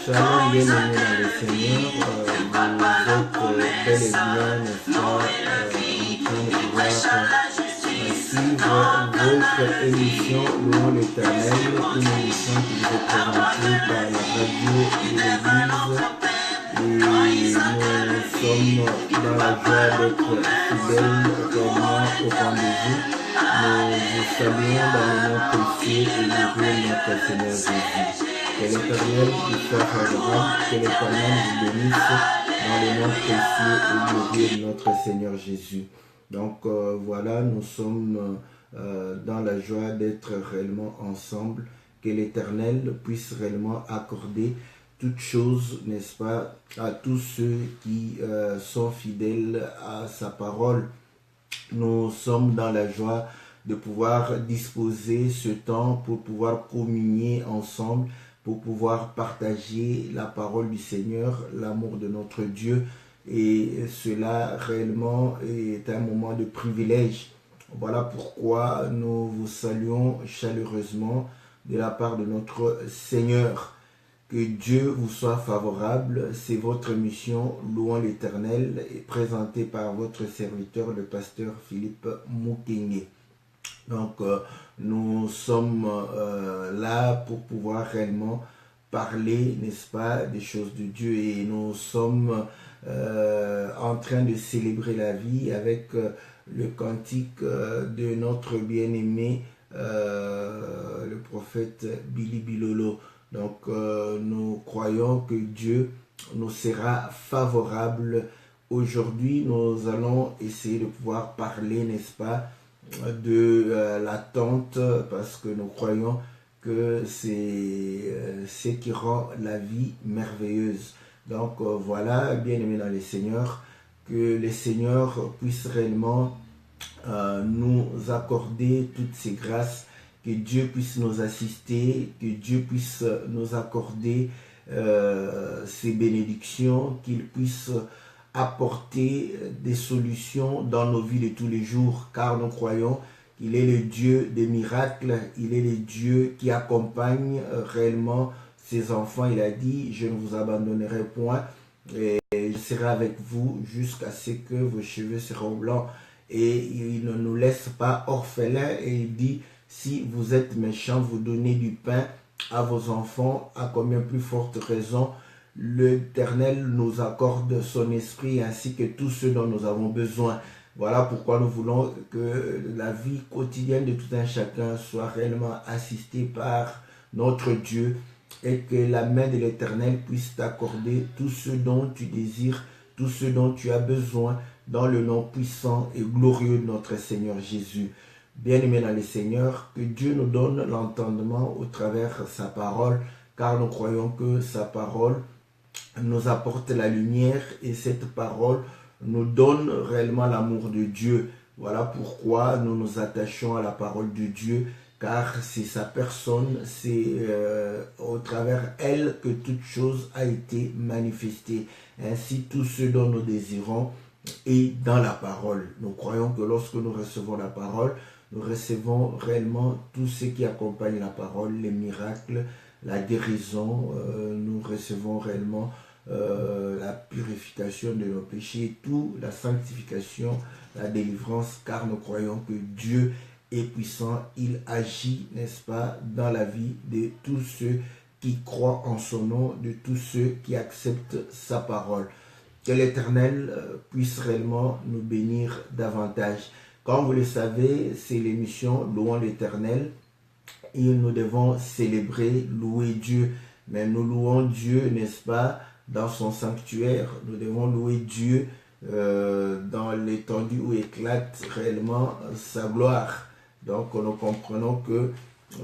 Shalom, bien-aimés dans le Seigneur, vous êtes bel et bien, n'est-ce pas, en train de pouvoir suivre votre émission Louons l'Éternel, une émission qui vous est présentée par la radio de l'Église. Et nous sommes dans la joie d'être fidèles réellement au rendez-vous. Nous vous saluons dans le nom précieux et glorieux de notre Seigneur Jésus. Que l'Éternel vous soit favorable, que l'Éternel vous bénisse dans le nom précieux et glorieux de notre Seigneur Jésus. Donc voilà, nous sommes dans la joie d'être réellement ensemble. Que l'Éternel puisse réellement accorder toutes choses, n'est-ce pas, à tous ceux qui sont fidèles à sa parole. Nous sommes dans la joie de pouvoir disposer ce temps pour pouvoir communier ensemble, pour pouvoir partager la parole du Seigneur, l'amour de notre Dieu. Et cela réellement est un moment de privilège. Voilà pourquoi nous vous saluons chaleureusement de la part de notre Seigneur. Que Dieu vous soit favorable. C'est votre mission Louons l'Éternel, présentée par votre serviteur, le pasteur Philippe Mukenge. Donc, nous sommes là pour pouvoir réellement parler, n'est-ce pas, des choses de Dieu. Et nous sommes en train de célébrer la vie avec le cantique de notre bien-aimé, le prophète Billy Bilolo. Donc, nous croyons que Dieu nous sera favorable. Aujourd'hui, nous allons essayer de pouvoir parler, n'est-ce pas, de l'attente, parce que nous croyons que c'est ce qui rend la vie merveilleuse. Donc voilà, bien-aimés dans le Seigneur, que le Seigneur puisse réellement nous accorder toutes ces grâces, que Dieu puisse nous assister, que Dieu puisse nous accorder ses bénédictions, qu'il puisse apporter des solutions dans nos vies de tous les jours, car nous croyons qu'il est le Dieu des miracles, il est le Dieu qui accompagne réellement ses enfants. Il a dit, je ne vous abandonnerai point, et je serai avec vous jusqu'à ce que vos cheveux seront blancs. Et il ne nous laisse pas orphelins, et il dit, si vous êtes méchants, vous donnez du pain à vos enfants, à combien plus forte raison l'Éternel nous accorde son esprit ainsi que tout ce dont nous avons besoin. Voilà pourquoi nous voulons que la vie quotidienne de tout un chacun soit réellement assistée par notre Dieu et que la main de l'Éternel puisse t'accorder tout ce dont tu désires, tout ce dont tu as besoin dans le nom puissant et glorieux de notre Seigneur Jésus. Bien-aimés dans le Seigneur, que Dieu nous donne l'entendement au travers de sa parole, car nous croyons que sa parole nous apporte la lumière et cette parole nous donne réellement l'amour de Dieu. Voilà pourquoi nous nous attachons à la parole de Dieu, car c'est sa personne, c'est au travers elle que toute chose a été manifestée. Ainsi, tout ce dont nous désirons est dans la parole. Nous croyons que lorsque nous recevons la parole, nous recevons réellement tout ce qui accompagne la parole, les miracles, la guérison, nous recevons réellement la purification de nos péchés, tout, la sanctification, la délivrance, car nous croyons que Dieu est puissant, il agit, n'est-ce pas, dans la vie de tous ceux qui croient en son nom, de tous ceux qui acceptent sa parole. Que l'Éternel puisse réellement nous bénir davantage. Comme vous le savez, c'est l'émission Louons l'Éternel et nous devons célébrer, louer Dieu. Mais nous louons Dieu, n'est-ce pas, dans son sanctuaire. Nous devons louer Dieu dans l'étendue où éclate réellement sa gloire. Donc nous comprenons que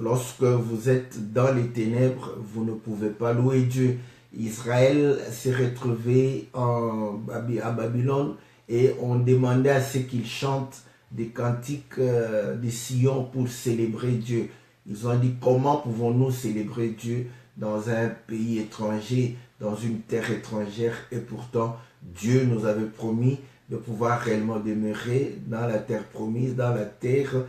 lorsque vous êtes dans les ténèbres, vous ne pouvez pas louer Dieu. Israël s'est retrouvé à Babylone et on demandait à ceux qu'ils chantent des cantiques de Sion pour célébrer Dieu. Ils ont dit, comment pouvons-nous célébrer Dieu dans un pays étranger, dans une terre étrangère, et pourtant Dieu nous avait promis de pouvoir réellement demeurer dans la terre promise, dans la terre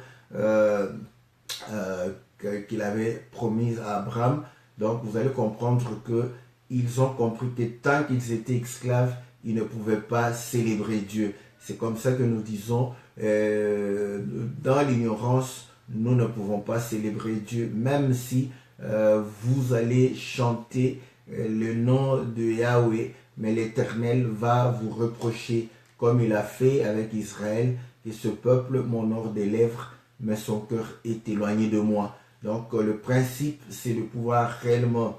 qu'il avait promise à Abraham. Donc vous allez comprendre que ils ont compris que tant qu'ils étaient esclaves, ils ne pouvaient pas célébrer Dieu. C'est comme ça que nous disons, dans l'ignorance, nous ne pouvons pas célébrer Dieu, même si vous allez chanter le nom de Yahweh, mais l'Éternel va vous reprocher, comme il a fait avec Israël, que ce peuple m'honore des lèvres, mais son cœur est éloigné de moi. Donc le principe, c'est de pouvoir réellement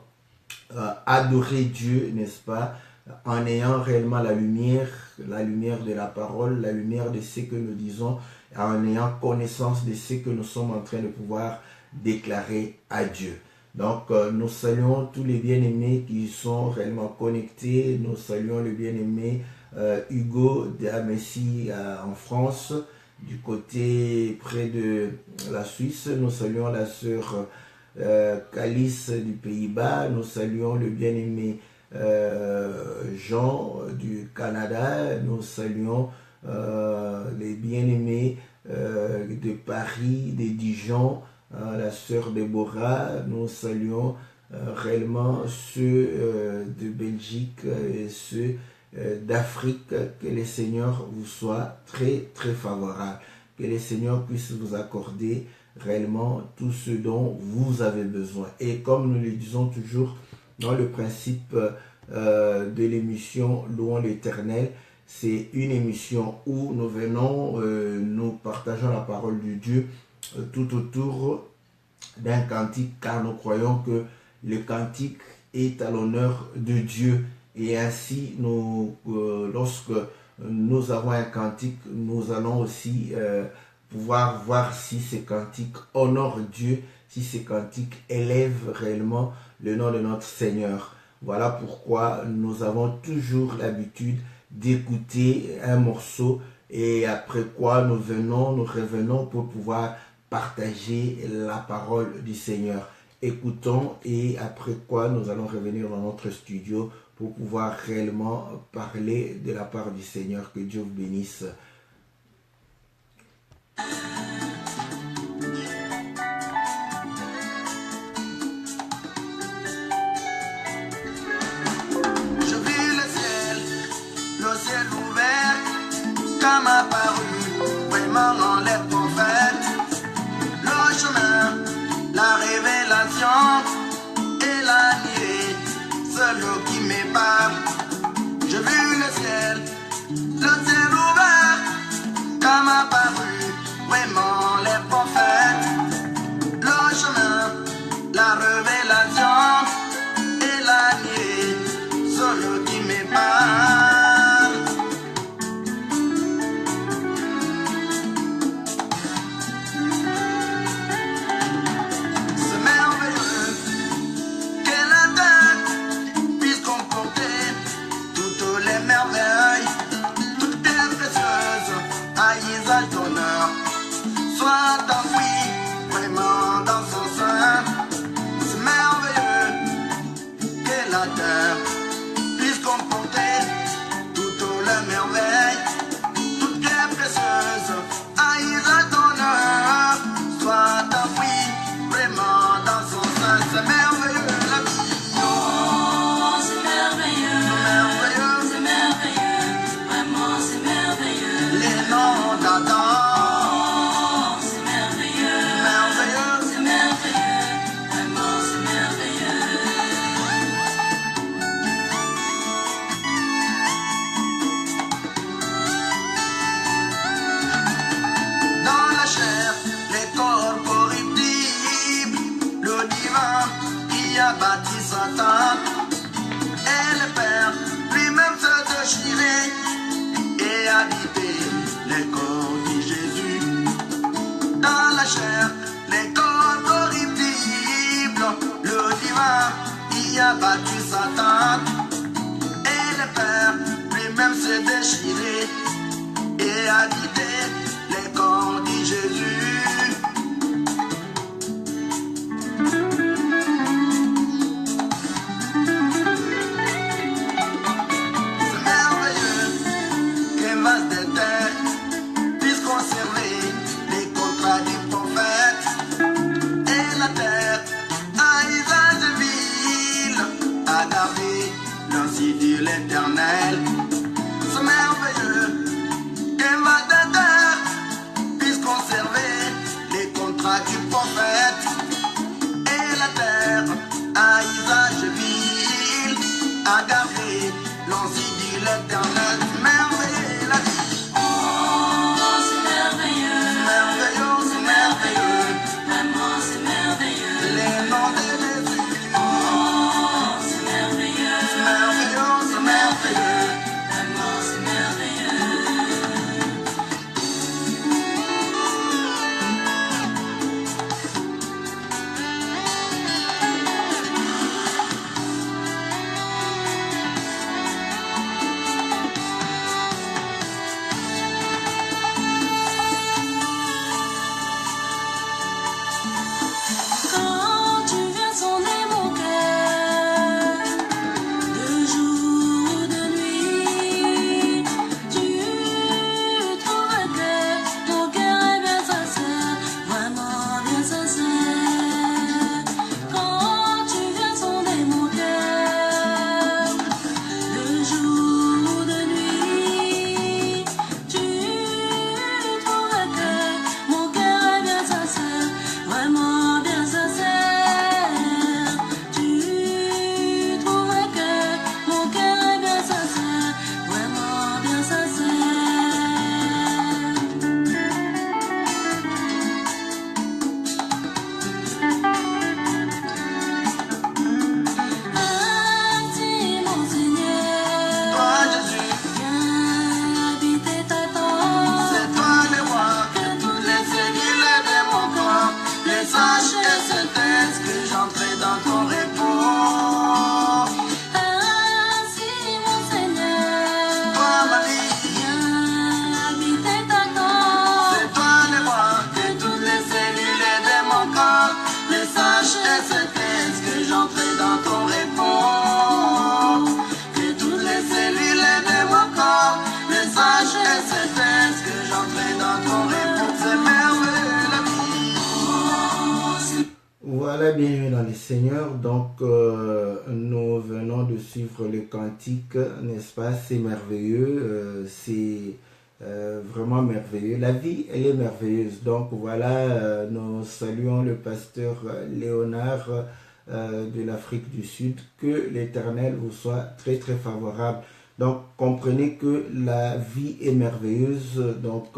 adorer Dieu, n'est-ce pas, en ayant réellement la lumière de la parole, la lumière de ce que nous disons, en ayant connaissance de ce que nous sommes en train de pouvoir déclarer à Dieu. Donc, nous saluons tous les bien-aimés qui sont réellement connectés. Nous saluons le bien-aimé Hugo de Amessi en France, du côté près de la Suisse. Nous saluons la sœur Calice du Pays-Bas. Nous saluons le bien-aimé Jean du Canada. Nous saluons les bien-aimés de Paris, de Dijon, la sœur Déborah. Nous saluons réellement ceux de Belgique et ceux d'Afrique. Que le Seigneur vous soit très très favorable. Que le Seigneur puisse vous accorder réellement tout ce dont vous avez besoin. Et comme nous le disons toujours dans le principe de l'émission Louons l'Éternel, c'est une émission où nous venons, nous partageons la parole de Dieu tout autour d'un cantique, car nous croyons que le cantique est à l'honneur de Dieu. Et ainsi, lorsque nous avons un cantique, nous allons aussi pouvoir voir si ce cantique honore Dieu, si ce cantique élève réellement le nom de notre Seigneur. Voilà pourquoi nous avons toujours l'habitude d'écouter un morceau et après quoi nous revenons pour pouvoir partager la parole du Seigneur. Écoutons et après quoi nous allons revenir dans notre studio pour pouvoir réellement parler de la part du Seigneur. Que Dieu vous bénisse. Comme apparu vraiment dans les prophètes, le chemin, la révélation et la nuée, celui qui m'épare. J'ai vu le ciel ouvert, comme apparu vraiment les prophètes, le chemin, la révélation et la nuée, celui qui m'épare. Soit enfoui vraiment dans son sein. C'est merveilleux que la terre puisse comporter toutes les merveilles, toutes les précieuses haïs à ton honneur. Soit enfoui vraiment dans son sein. C'est merveilleux la vie. Oh, c'est merveilleux, merveilleux, c'est merveilleux, vraiment c'est merveilleux. Les noms d'Adam. Bâti Satan et le Père lui-même s'est déchiré et habité les corps de Jésus. Dans la chair, les corps corruptibles, le divin y a battu Satan et le Père lui-même s'est déchiré et habité les corps de Jésus. Agave l'Éternel. C'est merveilleux et va t'aider, puisse conserver les contrats du prophète. Et la terre à usage vil, à garder l'ancien dit l'Éternel. Merveilleux la vie. Oh, c'est merveilleux. Merveilleux, c'est merveilleux. Vraiment, c'est merveilleux. Les noms de Jésus. Oh, c'est merveilleux. C'est merveilleux, c'est merveilleux. Vraiment, c'est merveilleux. Quand tu viens sonner mon cœur, de jour ou de nuit, tu trouves que mon cœur est bien sincère, vraiment bien sincère. Quand tu viens sonner mon cœur, de jour ou de nuit, tu trouves que mon cœur est bien sincère, vraiment bien sincère. Tu trouves que mon cœur est bien sincère, vraiment bien sincère. Ainsi, mon Seigneur, Toi Jésus, viens habiter ta tente. c'est toi le roi, que toutes les cellules de mon corps les sachent et se taisent que j'entrais dans ton repos. Ainsi, mon Seigneur, Toi ma vie, viens habiter ta tente. c'est toi le roi, que toutes les cellules de mon corps les sachent et se taisent que j'entrais dans ton repos. Que toutes les cellules de mon corps les sachent et se taisent que j'entrais dans ton repos. C'est merveilleux la vie. Voilà, bienvenue dans le Seigneur. Donc, nous venons de suivre le cantique, n'est-ce pas? C'est merveilleux, c'est vraiment merveilleux. La vie, elle est merveilleuse. Donc, voilà, nous saluons le pasteur Léonard de l'Afrique du Sud. Que l'Éternel vous soit très, très favorable. Donc, comprenez que la vie est merveilleuse. Donc,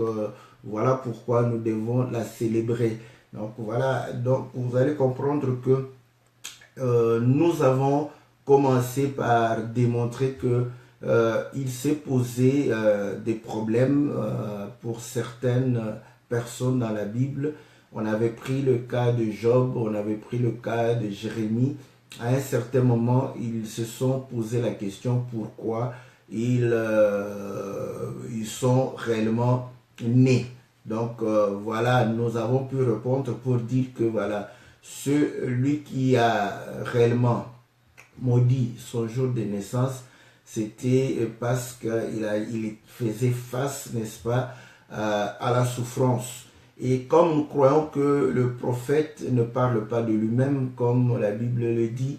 voilà pourquoi nous devons la célébrer. Donc voilà, donc vous allez comprendre que nous avons commencé par démontrer que il s'est posé des problèmes pour certaines personnes dans la Bible. On avait pris le cas de Job, on avait pris le cas de Jérémie. À un certain moment, ils se sont posé la question pourquoi ils sont réellement nés. Donc voilà, nous avons pu répondre pour dire que voilà, celui qui a réellement maudit son jour de naissance, c'était parce qu'il faisait face, n'est-ce pas, à la souffrance. Et comme nous croyons que le prophète ne parle pas de lui-même, comme la Bible le dit,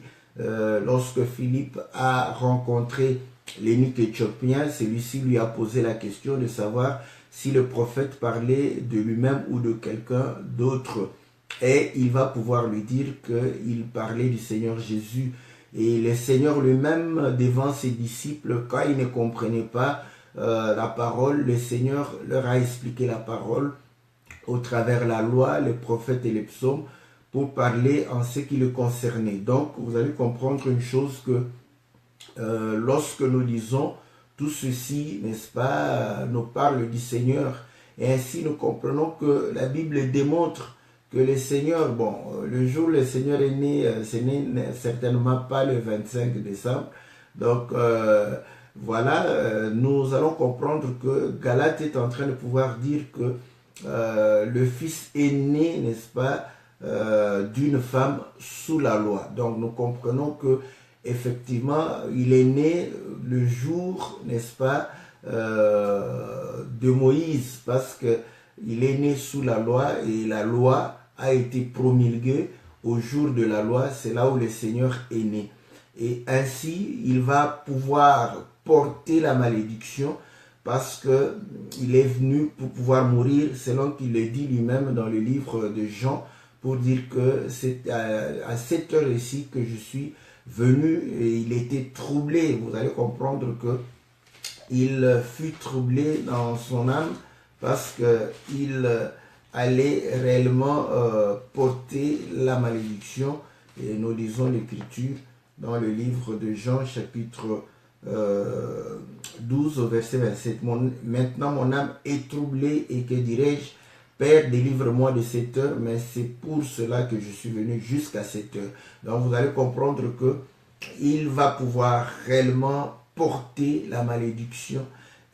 lorsque Philippe a rencontré l'eunuque éthiopien, celui-ci lui a posé la question de savoir si le prophète parlait de lui-même ou de quelqu'un d'autre. Et il va pouvoir lui dire qu'il parlait du Seigneur Jésus. Et le Seigneur lui-même, devant ses disciples, quand ils ne comprenaient pas la parole, le Seigneur leur a expliqué la parole au travers la loi, les prophètes et les psaumes, pour parler en ce qui le concernait. Donc, vous allez comprendre une chose que lorsque nous disons tout ceci, n'est-ce pas, nous parle du Seigneur. Et ainsi, nous comprenons que la Bible démontre que le Seigneur, bon, le jour où le Seigneur est né, ce n'est certainement pas le 25 décembre. Donc, voilà, nous allons comprendre que Galate est en train de pouvoir dire que le Fils est né, n'est-ce pas, d'une femme sous la loi. Donc, nous comprenons que effectivement, il est né le jour, n'est-ce pas, de Moïse, parce que il est né sous la loi et la loi a été promulguée au jour de la loi. C'est là où le Seigneur est né. Et ainsi, il va pouvoir porter la malédiction parce qu'il est venu pour pouvoir mourir, selon qu'il le dit lui-même dans le livre de Jean, pour dire que c'est à cette heure ici que je suis venu et il était troublé. Vous allez comprendre que il fut troublé dans son âme parce qu'il allait réellement porter la malédiction. Et nous lisons l'écriture dans le livre de Jean, chapitre 12, au verset 27. Maintenant, mon âme est troublée et que dirais-je? Père, délivre-moi de cette heure, mais c'est pour cela que je suis venu jusqu'à cette heure. Donc, vous allez comprendre que il va pouvoir réellement porter la malédiction.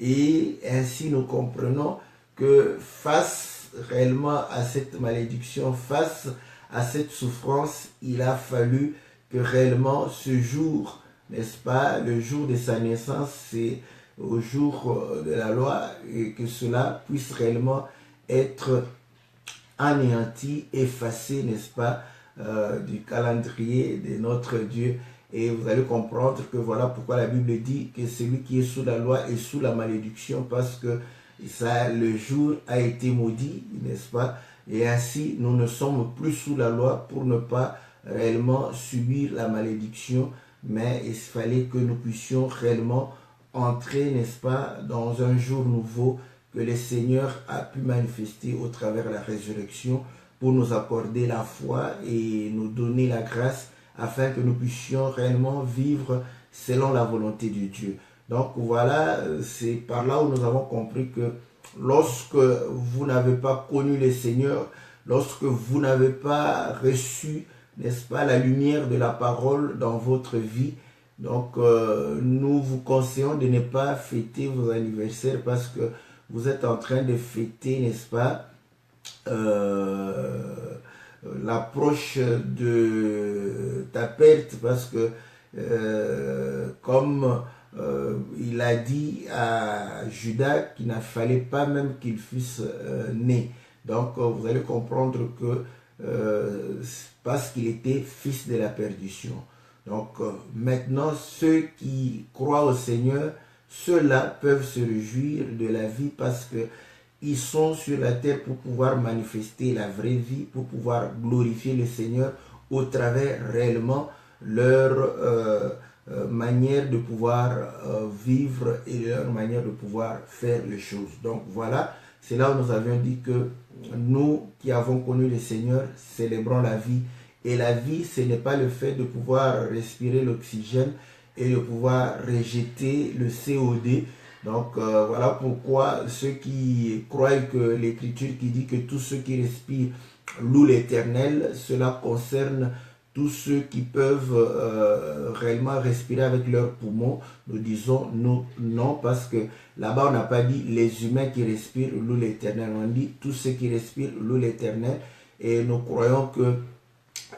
Et ainsi, nous comprenons que face réellement à cette malédiction, face à cette souffrance, il a fallu que réellement ce jour, n'est-ce pas, le jour de sa naissance, c'est au jour de la loi, et que cela puisse réellement être anéanti, effacé, n'est-ce pas, du calendrier de notre Dieu. Et vous allez comprendre que voilà pourquoi la Bible dit que celui qui est sous la loi est sous la malédiction, parce que ça, le jour a été maudit, n'est-ce pas? Et ainsi, nous ne sommes plus sous la loi pour ne pas réellement subir la malédiction, mais il fallait que nous puissions réellement entrer, n'est-ce pas, dans un jour nouveau que le Seigneur a pu manifester au travers de la résurrection pour nous accorder la foi et nous donner la grâce afin que nous puissions réellement vivre selon la volonté de Dieu. Donc voilà, c'est par là où nous avons compris que lorsque vous n'avez pas connu le Seigneur, lorsque vous n'avez pas reçu, n'est-ce pas, la lumière de la parole dans votre vie, donc nous vous conseillons de ne pas fêter vos anniversaires parce que vous êtes en train de fêter, n'est-ce pas, l'approche de ta perte, parce que comme il a dit à Judas qu'il ne fallait pas même qu'il fût né. Donc vous allez comprendre que parce qu'il était fils de la perdition. Donc maintenant, ceux qui croient au Seigneur, ceux-là peuvent se réjouir de la vie parce que ils sont sur la terre pour pouvoir manifester la vraie vie, pour pouvoir glorifier le Seigneur au travers réellement leur manière de pouvoir vivre et leur manière de pouvoir faire les choses. Donc voilà, c'est là où nous avions dit que nous qui avons connu le Seigneur, célébrons la vie. Et la vie, ce n'est pas le fait de pouvoir respirer l'oxygène et de pouvoir rejeter le CO2. Donc voilà pourquoi ceux qui croient que l'Écriture qui dit que tous ceux qui respirent louent l'Éternel, cela concerne tous ceux qui peuvent réellement respirer avec leurs poumons. Nous disons non, parce que là-bas on n'a pas dit les humains qui respirent louent l'Éternel, on dit tous ceux qui respirent louent l'Éternel. Et nous croyons que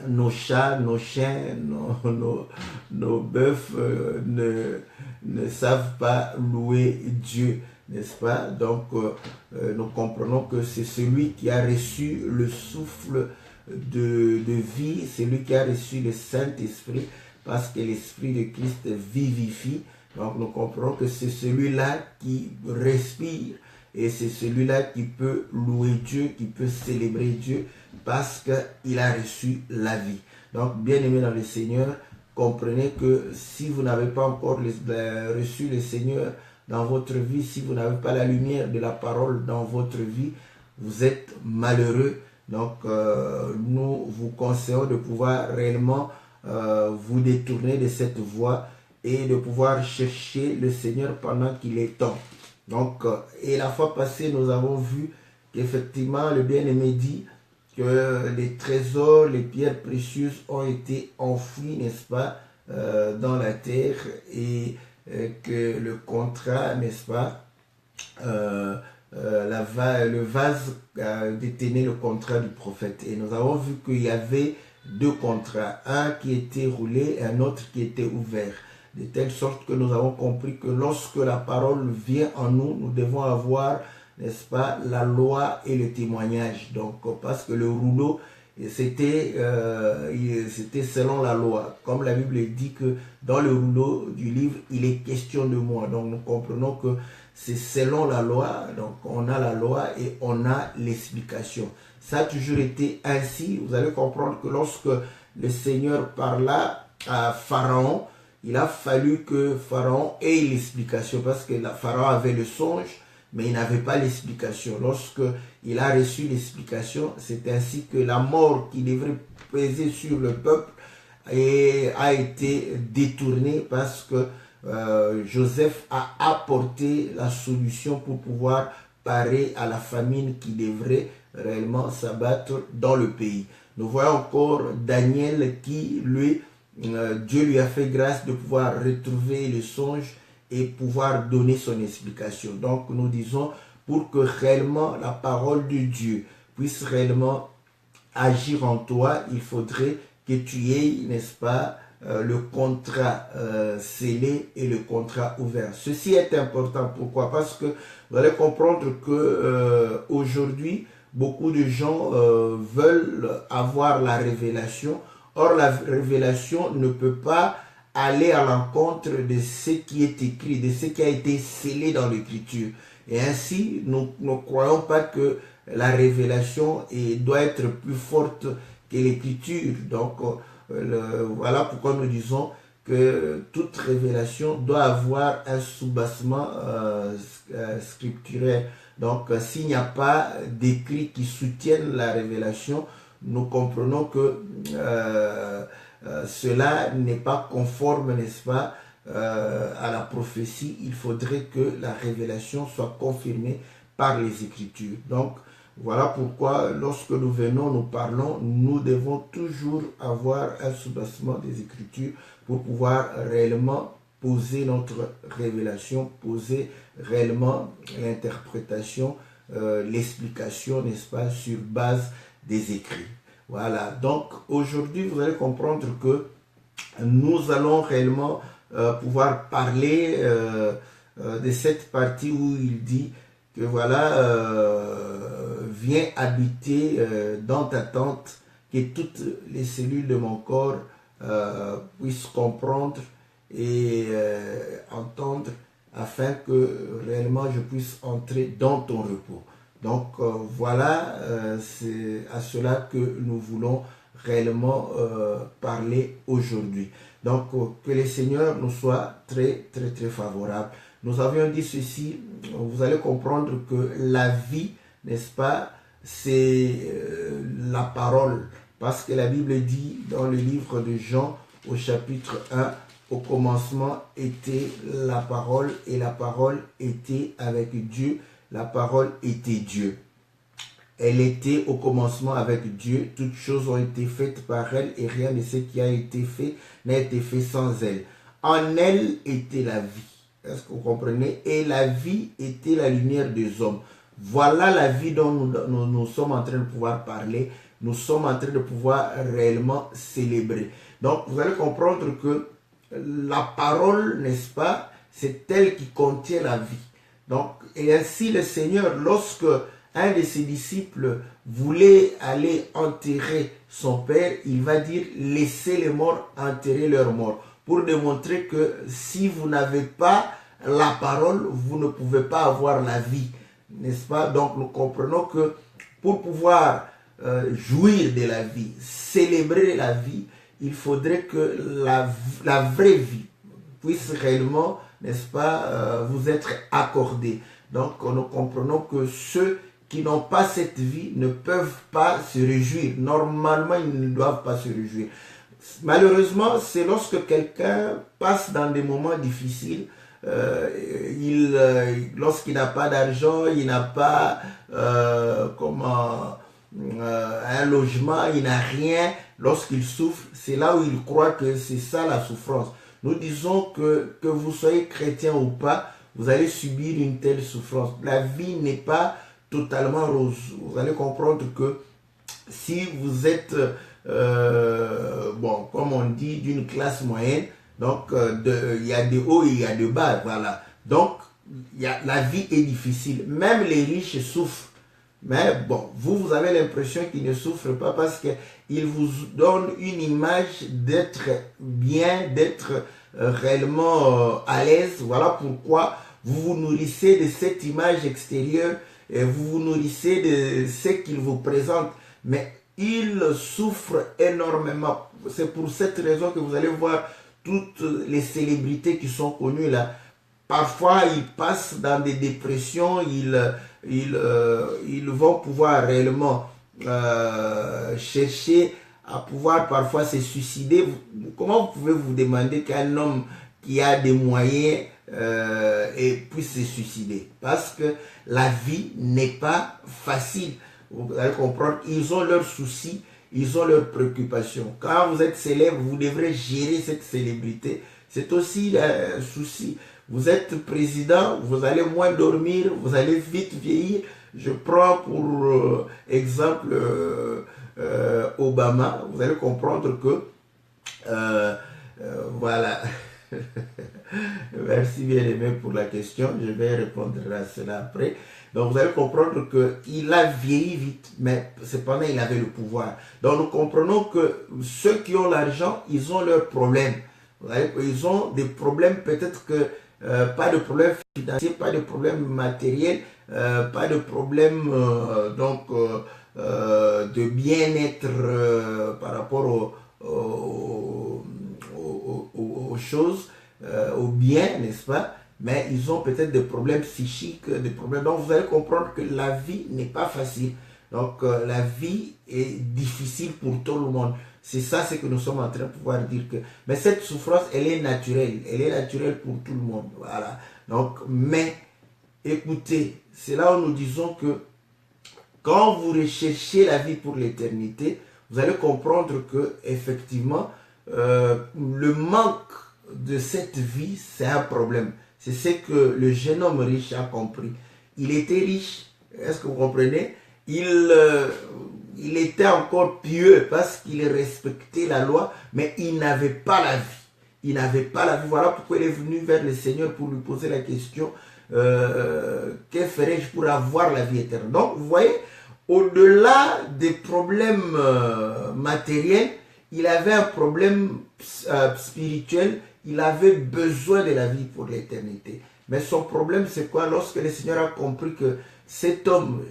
nos chats, nos chiens, nos bœufs ne savent pas louer Dieu, n'est-ce pas? Donc nous comprenons que c'est celui qui a reçu le souffle de vie, celui qui a reçu le Saint-Esprit, parce que l'Esprit de Christ vivifie. Donc nous comprenons que c'est celui-là qui respire et c'est celui-là qui peut louer Dieu, qui peut célébrer Dieu, parce qu'il a reçu la vie. Donc, bien aimé dans le Seigneur, comprenez que si vous n'avez pas encore reçu le Seigneur dans votre vie, si vous n'avez pas la lumière de la parole dans votre vie, vous êtes malheureux. Donc, nous vous conseillons de pouvoir réellement vous détourner de cette voie et de pouvoir chercher le Seigneur pendant qu'il est temps. Donc, et la fois passée, nous avons vu qu'effectivement, le bien-aimé dit que les trésors, les pierres précieuses ont été enfouis, n'est-ce pas, dans la terre, et que le contrat, n'est-ce pas, le vase détenait le contrat du prophète. Et nous avons vu qu'il y avait deux contrats, un qui était roulé et un autre qui était ouvert. De telle sorte que nous avons compris que lorsque la parole vient en nous, nous devons avoir, n'est-ce pas, la loi et le témoignage. Donc, parce que le rouleau Et c'était selon la loi. Comme la Bible dit que dans le rouleau du livre, il est question de moi. Donc nous comprenons que c'est selon la loi. Donc on a la loi et on a l'explication. Ça a toujours été ainsi. Vous allez comprendre que lorsque le Seigneur parla à Pharaon, il a fallu que Pharaon ait l'explication parce que Pharaon avait le songe, mais il n'avait pas l'explication. Lorsque il a reçu l'explication, c'est ainsi que la mort qui devrait peser sur le peuple a été détournée parce que Joseph a apporté la solution pour pouvoir parer à la famine qui devrait réellement s'abattre dans le pays. Nous voyons encore Daniel qui, lui, Dieu lui a fait grâce de pouvoir retrouver le songe et pouvoir donner son explication. Donc nous disons, pour que réellement la parole de Dieu puisse réellement agir en toi, il faudrait que tu aies, n'est-ce pas, le contrat scellé et le contrat ouvert. Ceci est important. Pourquoi? Parce que vous allez comprendre que aujourd'hui, beaucoup de gens veulent avoir la révélation. Or, la révélation ne peut pas aller à l'encontre de ce qui est écrit, de ce qui a été scellé dans l'Écriture. Et ainsi, nous ne croyons pas que la révélation doit être plus forte que l'Écriture. Donc, voilà pourquoi nous disons que toute révélation doit avoir un soubassement scripturaire. Donc, s'il n'y a pas d'écrits qui soutiennent la révélation, nous comprenons que cela n'est pas conforme, n'est-ce pas, à la prophétie. Il faudrait que la révélation soit confirmée par les Écritures. Donc, voilà pourquoi lorsque nous venons, nous parlons, nous devons toujours avoir un soubassement des Écritures pour pouvoir réellement poser notre révélation, poser réellement l'interprétation, l'explication, n'est-ce pas, sur base des écrits. Voilà, donc aujourd'hui vous allez comprendre que nous allons réellement pouvoir parler de cette partie où il dit que voilà, viens habiter dans ta tente, que toutes les cellules de mon corps puissent comprendre et entendre, afin que réellement je puisse entrer dans ton repos. Donc voilà, c'est à cela que nous voulons réellement parler aujourd'hui. Donc que le Seigneur nous soit très très très favorable. Nous avions dit ceci, vous allez comprendre que la vie, n'est-ce pas, c'est la parole. Parce que la Bible dit dans le livre de Jean au chapitre 1, au commencement était la parole et la parole était avec Dieu. La parole était Dieu. Elle était au commencement avec Dieu. Toutes choses ont été faites par elle et rien de ce qui a été fait n'a été fait sans elle. En elle était la vie. Est-ce que vous comprenez? Et la vie était la lumière des hommes. Voilà la vie dont nous sommes en train de pouvoir parler. Nous sommes en train de pouvoir réellement célébrer. Donc vous allez comprendre que la parole, n'est-ce pas, c'est elle qui contient la vie. Donc, et ainsi le Seigneur, lorsque un de ses disciples voulait aller enterrer son père, il va dire, laissez les morts enterrer leurs morts, pour démontrer que si vous n'avez pas la parole, vous ne pouvez pas avoir la vie, n'est-ce pas? Donc nous comprenons que pour pouvoir jouir de la vie, célébrer la vie, il faudrait que la vraie vie puisse réellement, n'est-ce pas, vous être accordée. Donc nous comprenons que ceux qui n'ont pas cette vie ne peuvent pas se réjouir. Normalement, ils ne doivent pas se réjouir. Malheureusement, c'est lorsque quelqu'un passe dans des moments difficiles, lorsqu'il n'a pas d'argent, il n'a pas un logement, il n'a rien, lorsqu'il souffre, c'est là où il croit que c'est ça la souffrance. Nous disons que vous soyez chrétien ou pas, vous allez subir une telle souffrance. La vie n'est pas totalement rose. Vous allez comprendre que si vous êtes, bon, comme on dit, d'une classe moyenne, donc il y a des hauts et il y a des bas, voilà. Donc, la vie est difficile. Même les riches souffrent. Mais bon, vous avez l'impression qu'il ne souffre pas parce qu'il vous donne une image d'être bien, d'être réellement à l'aise. Voilà pourquoi vous vous nourrissez de cette image extérieure et vous vous nourrissez de ce qu'il vous présente. Mais il souffre énormément. C'est pour cette raison que vous allez voir toutes les célébrités qui sont connues là. Parfois, ils passent dans des dépressions, ils vont pouvoir réellement chercher à pouvoir parfois se suicider. Comment vous pouvez vous demander qu'un homme qui a des moyens et puisse se suicider? Parce que la vie n'est pas facile. Vous allez comprendre, ils ont leurs soucis, ils ont leurs préoccupations. Quand vous êtes célèbre, vous devrez gérer cette célébrité. C'est aussi un souci. Vous êtes président, vous allez moins dormir, vous allez vite vieillir. Je prends pour exemple Obama. Vous allez comprendre que voilà. Merci bien aimé pour la question. Je vais répondre à cela après. Donc vous allez comprendre qu'il a vieilli vite, mais cependant il avait le pouvoir. Donc nous comprenons que ceux qui ont l'argent, ils ont leurs problèmes. Ils ont des problèmes, peut-être que pas de problème financier, pas de problème matériel, pas de problème de bien-être par rapport aux choses, aux biens, n'est-ce pas? Mais ils ont peut-être des problèmes psychiques, des problèmes. Donc vous allez comprendre que la vie n'est pas facile. Donc la vie est difficile pour tout le monde. C'est ça ce que nous sommes en train de pouvoir dire que. Mais cette souffrance, elle est naturelle. Elle est naturelle pour tout le monde. Voilà. Donc, mais écoutez, c'est là où nous disons que quand vous recherchez la vie pour l'éternité, vous allez comprendre que effectivement le manque de cette vie, c'est un problème. C'est ce que le jeune homme riche a compris. Il était riche, est-ce que vous comprenez? Il était encore pieux parce qu'il respectait la loi, mais il n'avait pas la vie. Il n'avait pas la vie. Voilà pourquoi il est venu vers le Seigneur pour lui poser la question, que ferais-je pour avoir la vie éternelle? Donc, vous voyez, au-delà des problèmes matériels, il avait un problème spirituel. Il avait besoin de la vie pour l'éternité. Mais son problème, c'est quoi? Lorsque le Seigneur a compris que cet homme,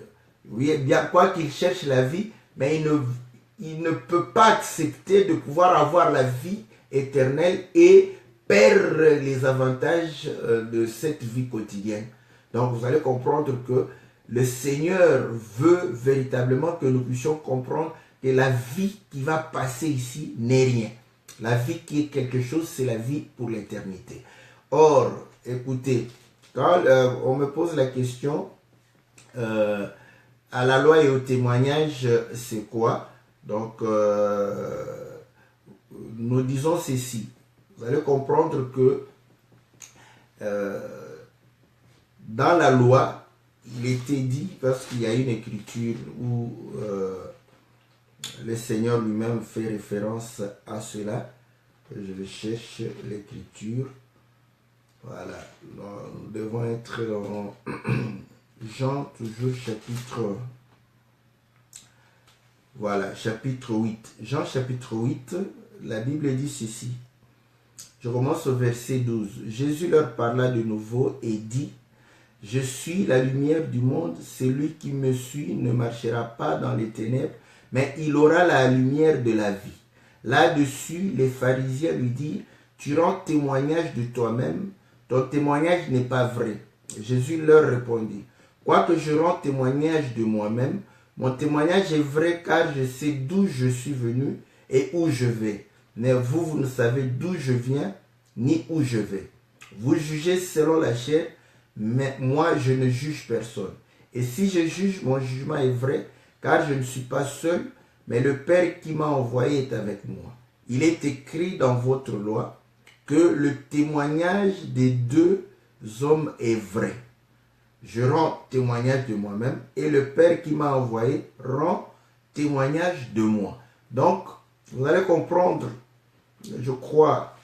oui, bien quoi qu'il cherche la vie, mais il ne peut pas accepter de pouvoir avoir la vie éternelle et perdre les avantages de cette vie quotidienne. Donc vous allez comprendre que le Seigneur veut véritablement que nous puissions comprendre que la vie qui va passer ici n'est rien. La vie qui est quelque chose, c'est la vie pour l'éternité. Or, écoutez, quand on me pose la question, à la loi et au témoignage, c'est quoi? Donc, nous disons ceci. Vous allez comprendre que dans la loi, il était dit, parce qu'il y a une écriture où le Seigneur lui-même fait référence à cela. Je cherche l'écriture. Voilà. Nous devons être dans Jean, toujours chapitre. Voilà, chapitre 8. Jean chapitre 8, la Bible dit ceci. Je commence au verset 12. Jésus leur parla de nouveau et dit: Je suis la lumière du monde. Celui qui me suit ne marchera pas dans les ténèbres, mais il aura la lumière de la vie. Là-dessus, les pharisiens lui dirent: Tu rends témoignage de toi-même, ton témoignage n'est pas vrai. Jésus leur répondit: Quoique je rends témoignage de moi-même, mon témoignage est vrai, car je sais d'où je suis venu et où je vais. Mais vous, vous ne savez d'où je viens ni où je vais. Vous jugez selon la chair, mais moi je ne juge personne. Et si je juge, mon jugement est vrai, car je ne suis pas seul, mais le Père qui m'a envoyé est avec moi. Il est écrit dans votre loi que le témoignage des deux hommes est vrai. Je rends témoignage de moi-même et le Père qui m'a envoyé rend témoignage de moi. Donc, vous allez comprendre, je crois,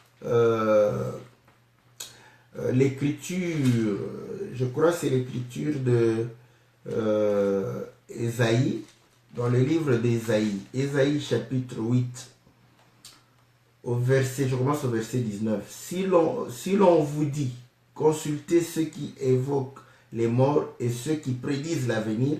l'écriture, je crois que c'est l'écriture de Ésaïe, dans le livre d'Ésaïe, Ésaïe chapitre 8, je commence au verset 19. Si l'on vous dit, consultez ceux qui évoquent les morts et ceux qui prédisent l'avenir,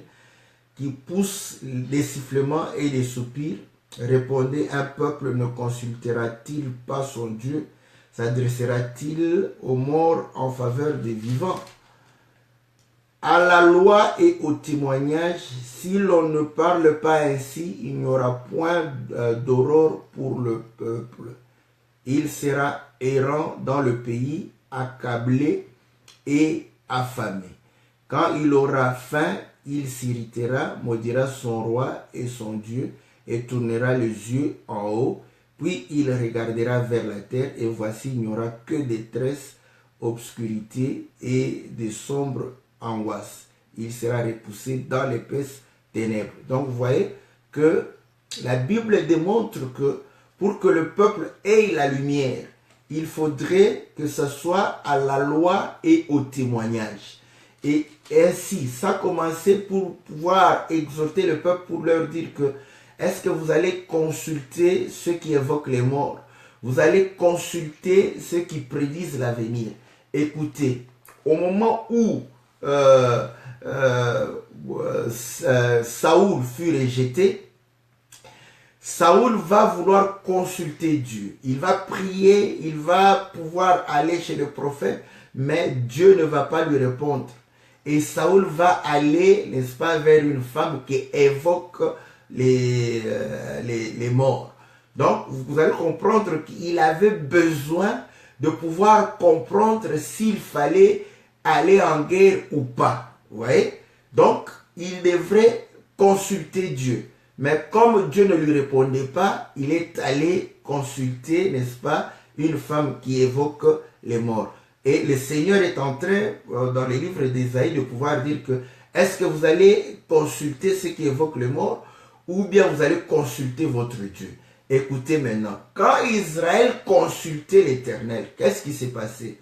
qui poussent des sifflements et des soupirs, répondez, un peuple ne consultera-t-il pas son Dieu? S'adressera-t-il aux morts en faveur des vivants? À la loi et au témoignage, si l'on ne parle pas ainsi, il n'y aura point d'aurore pour le peuple. Il sera errant dans le pays, accablé et affamé. Quand il aura faim, il s'irritera, maudira son roi et son Dieu, et tournera les yeux en haut, puis il regardera vers la terre, et voici, il n'y aura que détresse, obscurité et de sombres angoisses. Il sera repoussé dans l'épaisse ténèbres. Donc vous voyez que la Bible démontre que pour que le peuple ait la lumière, il faudrait que ce soit à la loi et au témoignage. Et ainsi, ça a commencé pour pouvoir exhorter le peuple, pour leur dire que est-ce que vous allez consulter ceux qui évoquent les morts? Vous allez consulter ceux qui prédisent l'avenir. Écoutez, au moment où Saoul fut rejeté, Saoul va vouloir consulter Dieu. Il va prier, il va pouvoir aller chez le prophète, mais Dieu ne va pas lui répondre. Et Saoul va aller, n'est-ce pas, vers une femme qui évoque les morts. Donc, vous allez comprendre qu'il avait besoin de pouvoir comprendre s'il fallait aller en guerre ou pas. Vous voyez? Donc, il devrait consulter Dieu. Mais comme Dieu ne lui répondait pas, il est allé consulter, n'est-ce pas, une femme qui évoque les morts. Et le Seigneur est en train, dans les livres d'Ésaïe, de pouvoir dire que est-ce que vous allez consulter ceux qui évoquent les morts ou bien vous allez consulter votre Dieu? Écoutez maintenant, quand Israël consultait l'Éternel, qu'est-ce qui s'est passé?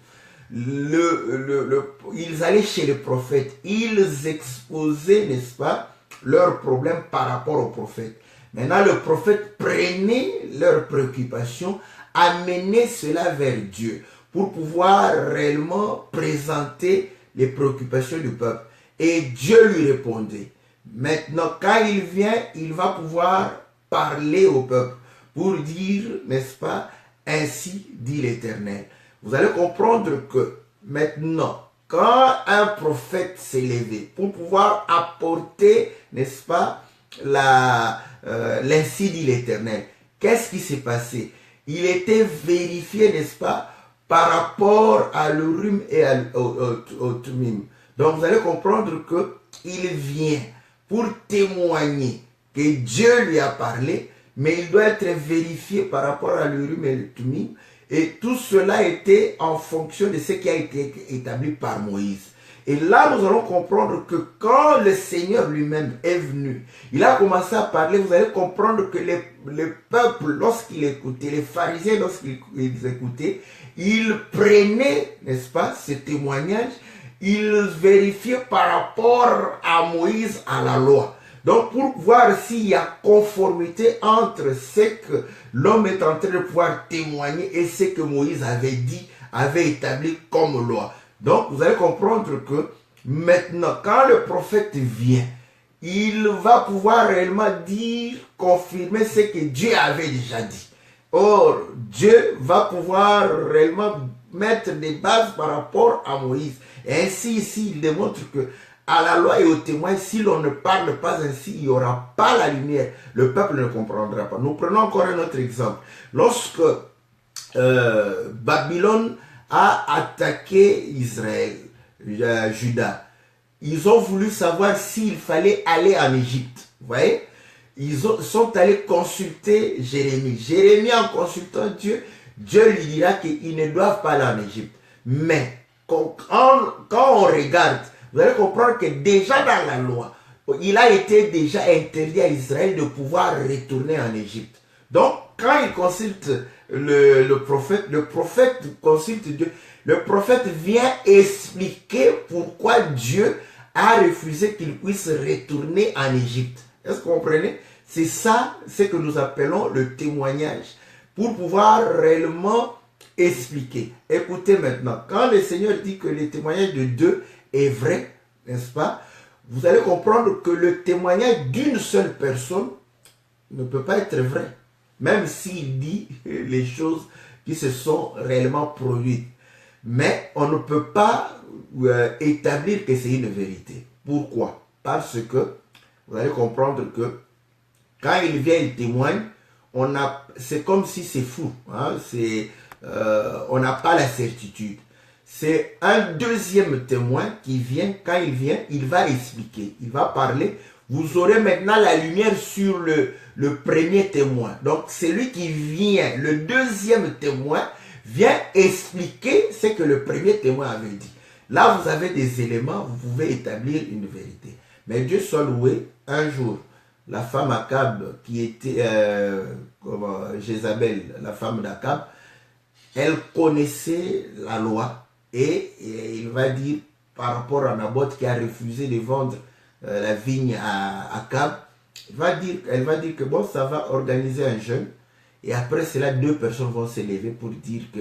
Ils allaient chez le prophète, ils exposaient, n'est-ce pas, leurs problèmes par rapport au prophète. Maintenant, le prophète prenait leurs préoccupations, amenait cela vers Dieu pour pouvoir réellement présenter les préoccupations du peuple. Et Dieu lui répondait. Maintenant, quand il vient, il va pouvoir parler au peuple pour dire, n'est-ce pas, ainsi dit l'Éternel. Vous allez comprendre que maintenant, quand un prophète s'est levé pour pouvoir apporter, n'est-ce pas, l'ainsi dit l'Éternel, qu'est-ce qui s'est passé? Il était vérifié, n'est-ce pas, par rapport à l'Urim et au Tumim. Donc vous allez comprendre qu'il vient pour témoigner que Dieu lui a parlé, mais il doit être vérifié par rapport à l'Urim et le Tumim. Et tout cela était en fonction de ce qui a été établi par Moïse. Et là, nous allons comprendre que quand le Seigneur lui-même est venu, il a commencé à parler, vous allez comprendre que le peuple, lorsqu'il écoutait, les pharisiens, lorsqu'ils écoutaient, ils prenaient, n'est-ce pas, ce témoignage, ils vérifiaient par rapport à Moïse, à la loi. Donc, pour voir s'il y a conformité entre ce que l'homme est en train de pouvoir témoigner et ce que Moïse avait dit, avait établi comme loi. Donc, vous allez comprendre que maintenant, quand le prophète vient, il va pouvoir réellement dire, confirmer ce que Dieu avait déjà dit. Or, Dieu va pouvoir réellement mettre des bases par rapport à Moïse. Et ainsi, ici, il démontre que à la loi et au témoin, si l'on ne parle pas ainsi, il n'y aura pas la lumière. Le peuple ne comprendra pas. Nous prenons encore un autre exemple. Lorsque Babylone a attaqué Israël, Juda, ils ont voulu savoir s'il fallait aller en Égypte. Vous voyez? Ils sont allés consulter Jérémie. Jérémie, en consultant Dieu, Dieu lui dira qu'ils ne doivent pas aller en Égypte. Mais quand on regarde, vous allez comprendre que déjà dans la loi, il a été déjà interdit à Israël de pouvoir retourner en Égypte. Donc, quand il consulte le prophète consulte Dieu. Le prophète vient expliquer pourquoi Dieu a refusé qu'il puisse retourner en Égypte. Est-ce que vous comprenez? C'est ça, ce que nous appelons le témoignage. Pour pouvoir réellement expliquer. Écoutez maintenant, quand le Seigneur dit que le témoignage de deux est vrai, n'est-ce pas? Vous allez comprendre que le témoignage d'une seule personne ne peut pas être vrai. Même s'il dit les choses qui se sont réellement produites. Mais on ne peut pas établir que c'est une vérité. Pourquoi? Parce que vous allez comprendre que quand il vient, il témoigne, c'est comme si c'est fou. Hein? On n'a pas la certitude. C'est un deuxième témoin qui vient. Quand il vient, il va expliquer, il va parler. Vous aurez maintenant la lumière sur le premier témoin. Donc, celui qui vient, le deuxième témoin, vient expliquer ce que le premier témoin avait dit. Là, vous avez des éléments, vous pouvez établir une vérité. Mais Dieu soit loué, un jour, la femme Akab, qui était Jézabel, la femme d'Akab, elle connaissait la loi et il va dire par rapport à Naboth qui a refusé de vendre la vigne à Akab, elle va dire que bon, ça va organiser un jeûne et après cela, deux personnes vont se lever pour dire que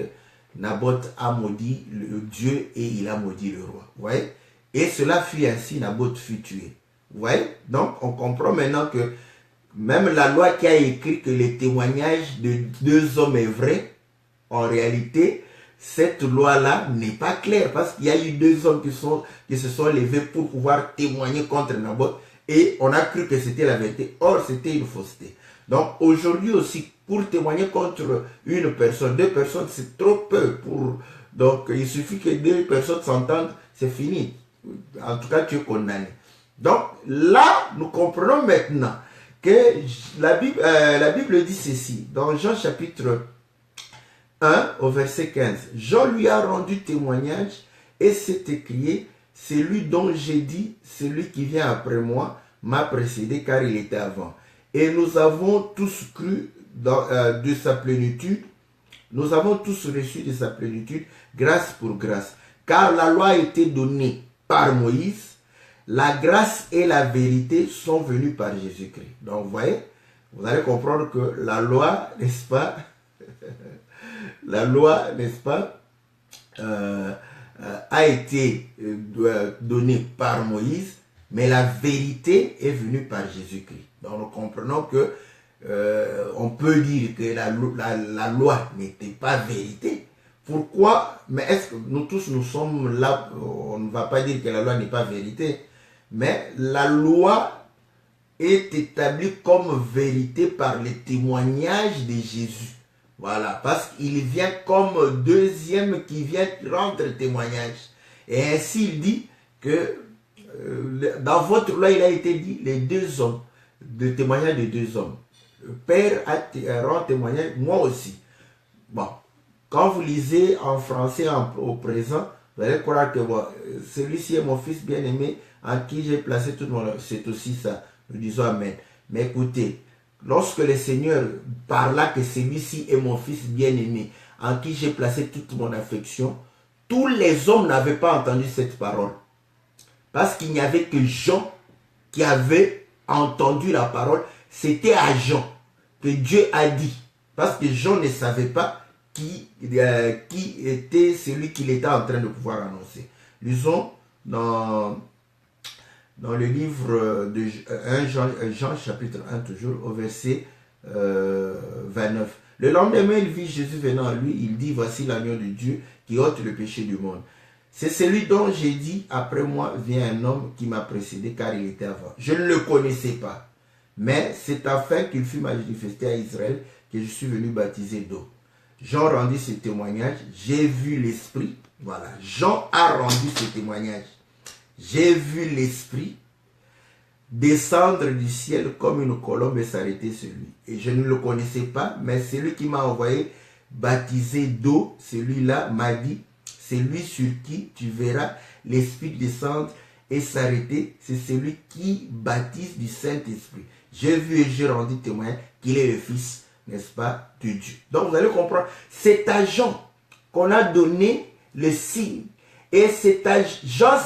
Naboth a maudit le Dieu et il a maudit le roi. Vous voyez? Et cela fut ainsi, Naboth fut tué. Vous voyez? Donc, on comprend maintenant que même la loi qui a écrit que le témoignage de deux hommes est vrai, en réalité, cette loi-là n'est pas claire parce qu'il y a eu deux hommes qui se sont levés pour pouvoir témoigner contre Naboth et on a cru que c'était la vérité. Or, c'était une fausseté. Donc, aujourd'hui aussi, pour témoigner contre une personne, deux personnes, c'est trop peu. Donc, il suffit que deux personnes s'entendent, c'est fini. En tout cas, tu es condamné. Donc, là, nous comprenons maintenant que la Bible dit ceci, dans Jean chapitre 1 au verset 15. Jean lui a rendu témoignage et s'est écrié, celui dont j'ai dit, celui qui vient après moi m'a précédé car il était avant. Et nous avons tous cru de sa plénitude, nous avons tous reçu de sa plénitude grâce pour grâce. Car la loi a été donnée par Moïse, la grâce et la vérité sont venues par Jésus-Christ. Donc vous voyez, vous allez comprendre que la loi, n'est-ce pas, la loi, n'est-ce pas, a été donnée par Moïse, mais la vérité est venue par Jésus-Christ. Donc nous comprenons que on peut dire que la loi n'était pas vérité. Pourquoi? Mais est-ce que nous tous nous sommes là, on ne va pas dire que la loi n'est pas vérité, mais la loi est établie comme vérité par le témoignage de Jésus. Voilà, parce qu'il vient comme deuxième qui vient rendre témoignage. Et ainsi il dit que dans votre loi il a été dit les deux hommes, le témoignage de deux hommes. Le Père rend témoignage, moi aussi. Bon, quand vous lisez en français au présent, vous allez croire que bon, celui-ci est mon fils bien-aimé en qui j'ai placé tout mon... C'est aussi ça, nous disons Amen. Mais écoutez, lorsque le Seigneur parla que celui-ci est mon fils bien-aimé, en qui j'ai placé toute mon affection, tous les hommes n'avaient pas entendu cette parole. Parce qu'il n'y avait que Jean qui avait entendu la parole. C'était à Jean que Dieu a dit. Parce que Jean ne savait pas qui était celui qu'il était en train de pouvoir annoncer. Lisons dans le livre de 1 Jean chapitre 1 toujours au verset 29. Le lendemain, il vit Jésus venant à lui, il dit, voici l'agneau de Dieu qui ôte le péché du monde. C'est celui dont j'ai dit, après moi vient un homme qui m'a précédé car il était avant. Je ne le connaissais pas, mais c'est afin qu'il fût manifesté à Israël que je suis venu baptiser d'eau. Jean rendit ce témoignage, j'ai vu l'Esprit. Voilà, Jean a rendu ce témoignage. J'ai vu l'Esprit descendre du ciel comme une colombe et s'arrêter sur lui. Et je ne le connaissais pas, mais celui qui m'a envoyé baptiser d'eau, celui-là m'a dit, c'est lui sur qui tu verras l'Esprit descendre et s'arrêter, c'est celui qui baptise du Saint-Esprit. J'ai vu et j'ai rendu témoin qu'il est le Fils, n'est-ce pas, de Dieu. Donc vous allez comprendre, c'est à Jean qu'on a donné le signe. Et c'est Jean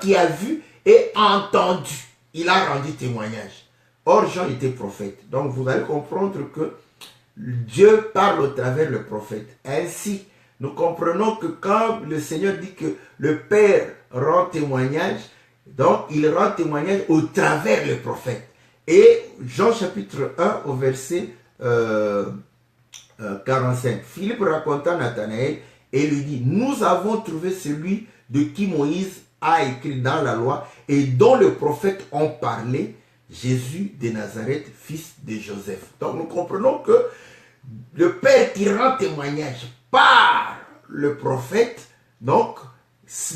qui a vu et entendu. Il a rendu témoignage. Or, Jean était prophète. Donc, vous allez comprendre que Dieu parle au travers le prophète. Ainsi, nous comprenons que quand le Seigneur dit que le Père rend témoignage, donc il rend témoignage au travers le prophète. Et Jean chapitre 1 au verset 45. Philippe raconta à Nathanaël et lui dit, nous avons trouvé celui de qui Moïse a écrit dans la loi et dont le prophète ont parlé, Jésus de Nazareth, fils de Joseph. Donc nous comprenons que le Père qui rend témoignage par le prophète, donc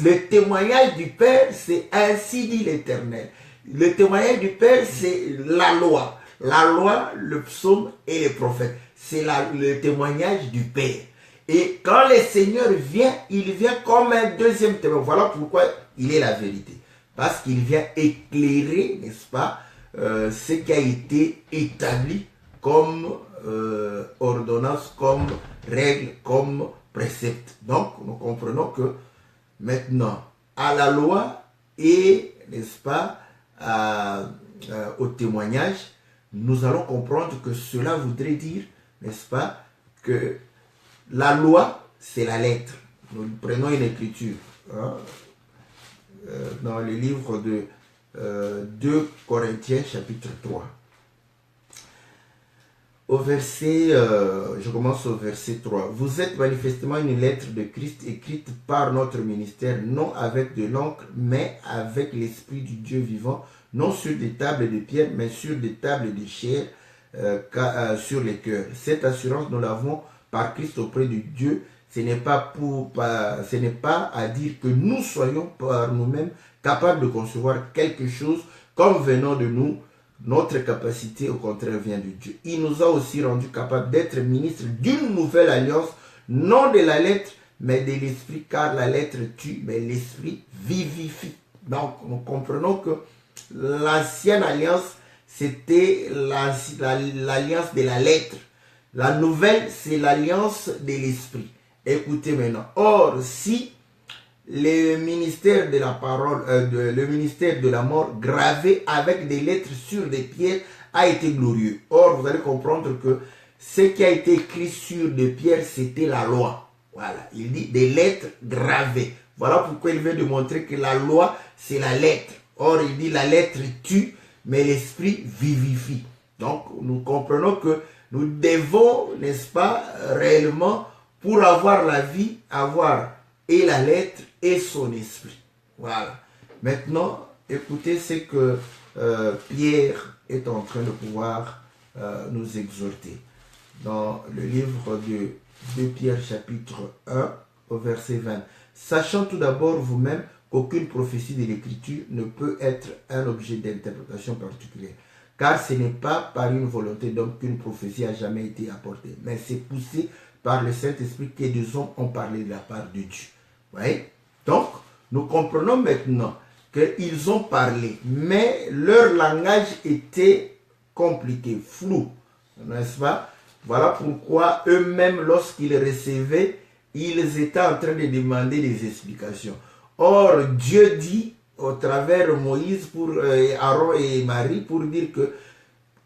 le témoignage du Père, c'est ainsi dit l'Éternel. Le témoignage du Père, c'est la loi. La loi, le psaume et les prophètes. C'est le témoignage du Père. Et quand le Seigneur vient, il vient comme un deuxième témoin. Voilà pourquoi il est la vérité. Parce qu'il vient éclairer, n'est-ce pas, ce qui a été établi comme ordonnance, comme règle, comme précepte. Donc, nous comprenons que maintenant, à la loi et, n'est-ce pas, au témoignage, nous allons comprendre que cela voudrait dire, n'est-ce pas, que la loi, c'est la lettre. Nous prenons une écriture hein, dans le livre de 2 Corinthiens chapitre 3. Au verset, je commence au verset 3. Vous êtes manifestement une lettre de Christ écrite par notre ministère, non avec de l'encre, mais avec l'Esprit du Dieu vivant, non sur des tables de pierre, mais sur des tables de chair, sur les cœurs. Cette assurance, nous l'avons par Christ auprès de Dieu. Ce n'est pas à dire que nous soyons par nous-mêmes capables de concevoir quelque chose comme venant de nous. Notre capacité, au contraire, vient de Dieu. Il nous a aussi rendu capables d'être ministres d'une nouvelle alliance, non de la lettre, mais de l'esprit, car la lettre tue, mais l'esprit vivifie. Donc, nous comprenons que l'ancienne alliance, c'était l'alliance de la lettre. La nouvelle, c'est l'alliance de l'esprit. Écoutez maintenant. Or, si le ministère de la parole, le ministère de la mort gravé avec des lettres sur des pierres a été glorieux. Or, vous allez comprendre que ce qui a été écrit sur des pierres, c'était la loi. Voilà, il dit des lettres gravées. Voilà pourquoi il veut démontrer que la loi, c'est la lettre. Or, il dit la lettre tue, mais l'esprit vivifie. Donc, nous comprenons que nous devons, n'est-ce pas, réellement, pour avoir la vie, avoir et la lettre et son esprit. Voilà. Maintenant, écoutez ce que Pierre est en train de pouvoir nous exhorter. Dans le livre de 2 Pierre chapitre 1 au verset 20. Sachant tout d'abord vous-même qu'aucune prophétie de l'Écriture ne peut être un objet d'interprétation particulière. Car ce n'est pas par une volonté d'homme qu'une prophétie a jamais été apportée, mais c'est poussé par le Saint-Esprit que des hommes ont parlé de la part de Dieu. Ouais. Donc, nous comprenons maintenant qu'ils ont parlé, mais leur langage était compliqué, flou, n'est-ce pas? Voilà pourquoi eux-mêmes, lorsqu'ils recevaient, ils étaient en train de demander des explications. Or, Dieu dit au travers Moïse, pour Aaron et Marie, pour dire que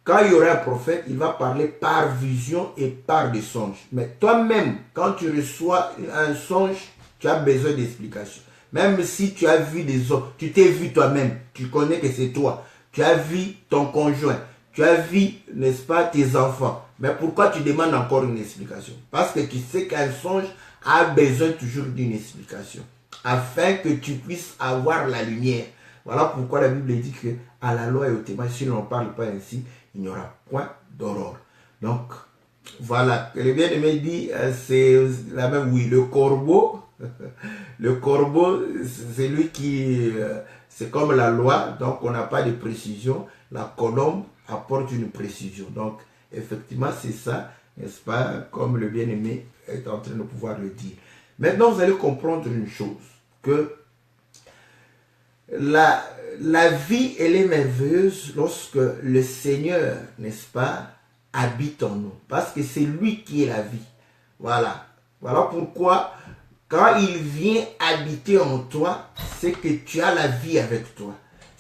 quand il y aura un prophète, il va parler par vision et par des songes. Mais toi-même, quand tu reçois un songe, tu as besoin d'explications. Même si tu as vu des autres, tu t'es vu toi-même, tu connais que c'est toi. Tu as vu ton conjoint, tu as vu, n'est-ce pas, tes enfants. Mais pourquoi tu demandes encore une explication? Parce que tu sais qu'un songe a besoin toujours d'une explication, afin que tu puisses avoir la lumière. Voilà pourquoi la Bible dit que à la loi et au témoin, si l'on ne parle pas ainsi, il n'y aura point d'aurore. Donc, voilà, le bien-aimé dit, c'est la même, oui, le corbeau, le corbeau, c'est lui qui, c'est comme la loi, donc on n'a pas de précision. La colombe apporte une précision. Donc, effectivement, c'est ça, n'est-ce pas, comme le bien-aimé est en train de pouvoir le dire. Maintenant, vous allez comprendre une chose, que la vie, elle est merveilleuse lorsque le Seigneur, n'est-ce pas, habite en nous. Parce que c'est lui qui est la vie. Voilà. Voilà pourquoi, quand il vient habiter en toi, c'est que tu as la vie avec toi.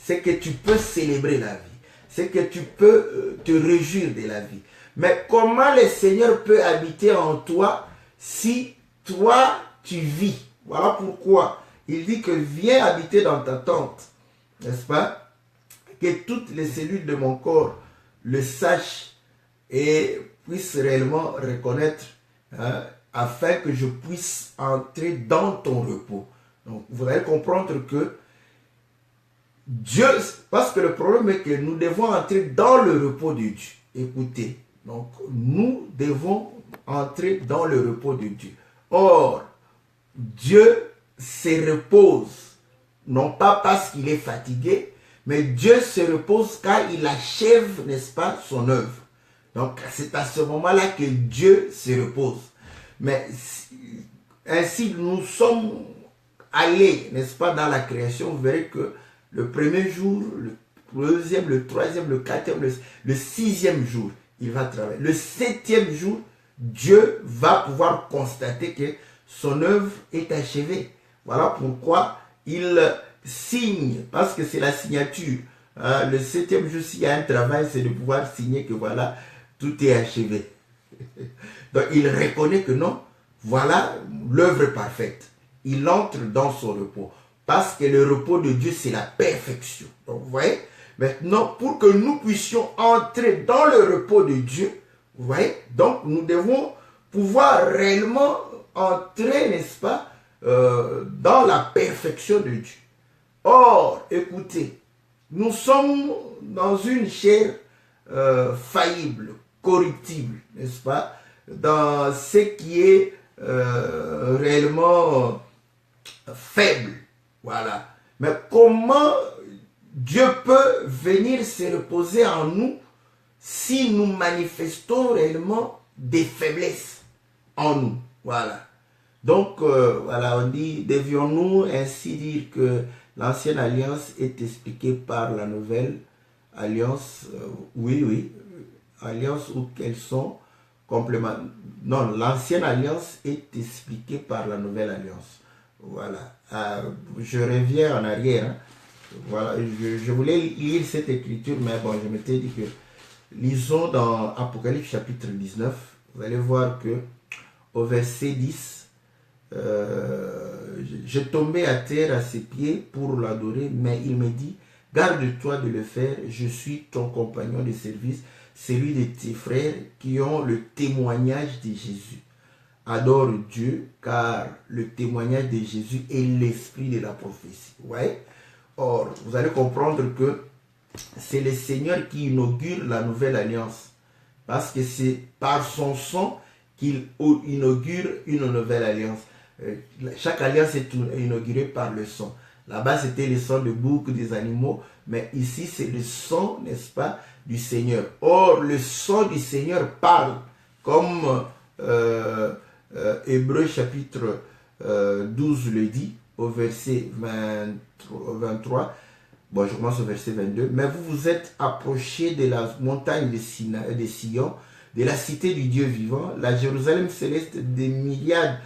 c'est que tu peux célébrer la vie. C'est que tu peux te réjouir de la vie. Mais comment le Seigneur peut habiter en toi si toi, tu vis? Voilà pourquoi il dit que viens habiter dans ta tente, n'est-ce pas? Que toutes les cellules de mon corps le sachent et puissent réellement reconnaître, hein, afin que je puisse entrer dans ton repos. Donc, vous allez comprendre que Dieu, parce que le problème est que nous devons entrer dans le repos de Dieu. Écoutez, donc nous devons entrer dans le repos de Dieu. Or, Dieu se repose, non pas parce qu'il est fatigué, mais Dieu se repose car il achève, n'est-ce pas, son œuvre. Donc, c'est à ce moment-là que Dieu se repose. Mais ainsi, nous sommes allés, n'est-ce pas, dans la création. Vous verrez que le premier jour, le deuxième, le troisième, le quatrième, le sixième jour, il va travailler. Le septième jour, Dieu va pouvoir constater que son œuvre est achevée. Voilà pourquoi il signe, parce que c'est la signature. Le septième jour, s'il y a un travail, c'est de pouvoir signer que voilà, tout est achevé. Donc il reconnaît que non, voilà l'œuvre parfaite. Il entre dans son repos. Parce que le repos de Dieu, c'est la perfection. Donc vous voyez, maintenant, pour que nous puissions entrer dans le repos de Dieu, vous voyez, donc nous devons pouvoir réellement entrer, n'est-ce pas, dans la perfection de Dieu. Or, écoutez, nous sommes dans une chair faillible, corruptible, n'est-ce pas, dans ce qui est réellement faible. Voilà. Mais comment Dieu peut venir se reposer en nous si nous manifestons réellement des faiblesses en nous? Voilà. Donc, voilà, on dit, devions-nous ainsi dire que l'ancienne alliance est expliquée par la nouvelle alliance? Oui, alliance où qu'elles sont complémentaires. Non, l'ancienne alliance est expliquée par la nouvelle alliance. Voilà. Je reviens en arrière. Hein. Voilà. Je voulais lire cette écriture, mais bon, je m'étais dit que lisons dans Apocalypse chapitre 19. Vous allez voir que au verset 10, je tombais à terre à ses pieds pour l'adorer, mais il me dit, garde-toi de le faire, je suis ton compagnon de service, celui de tes frères qui ont le témoignage de Jésus. Adore Dieu, car le témoignage de Jésus est l'esprit de la prophétie. Ouais. Or, vous allez comprendre que c'est le Seigneur qui inaugure la nouvelle alliance. Parce que c'est par son sang qu'il inaugure une nouvelle alliance. Chaque alliance est inaugurée par le sang. Là-bas, c'était le sang de boucs, des animaux. Mais ici, c'est le sang, n'est-ce pas, du Seigneur. Or, le sang du Seigneur parle comme Hébreux chapitre 12 le dit, au verset 23. Bon, je commence au verset 22. Mais vous vous êtes approchés de la montagne de Sion, de la cité du Dieu vivant, la Jérusalem céleste des myriades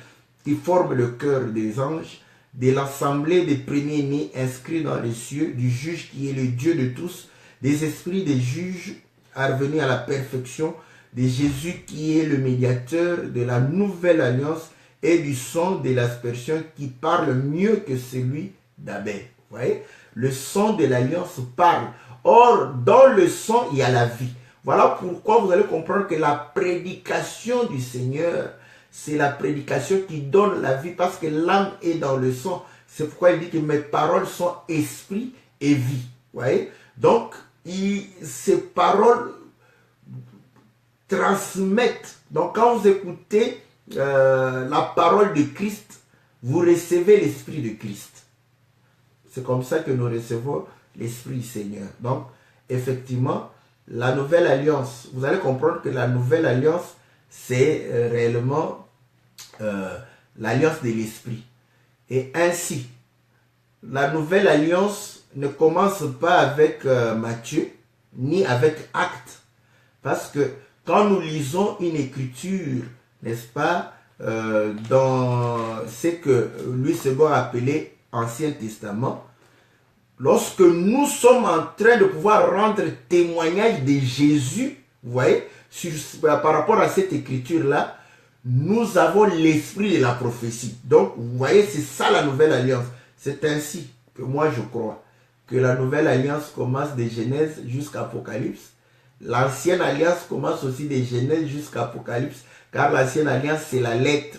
qui forment le cœur des anges, de l'assemblée des premiers-nés inscrits dans les cieux, du juge qui est le Dieu de tous, des esprits des juges parvenus à la perfection, de Jésus qui est le médiateur de la nouvelle alliance et du sang de l'aspersion qui parle mieux que celui d'Abel. Vous voyez? Le sang de l'alliance parle. Or, dans le sang, il y a la vie. Voilà pourquoi vous allez comprendre que la prédication du Seigneur, c'est la prédication qui donne la vie parce que l'âme est dans le sang. C'est pourquoi il dit que mes paroles sont esprit et vie. Vous voyez? Donc, ces paroles transmettent. Donc, quand vous écoutez la parole de Christ, vous recevez l'esprit de Christ. C'est comme ça que nous recevons l'esprit du Seigneur. Donc, effectivement, la nouvelle alliance, vous allez comprendre que la nouvelle alliance, c'est réellement l'alliance de l'esprit. Et ainsi, la nouvelle alliance ne commence pas avec Matthieu, ni avec Actes. Parce que quand nous lisons une écriture, n'est-ce pas, dans ce que Louis II a appelé Ancien Testament, lorsque nous sommes en train de pouvoir rendre témoignage de Jésus, vous voyez, par rapport à cette écriture-là, nous avons l'esprit de la prophétie. Donc, vous voyez, c'est ça la nouvelle alliance. C'est ainsi que moi je crois que la nouvelle alliance commence de Genèse jusqu'à Apocalypse. L'ancienne alliance commence aussi de Genèse jusqu'à Apocalypse, car l'ancienne alliance, c'est la lettre.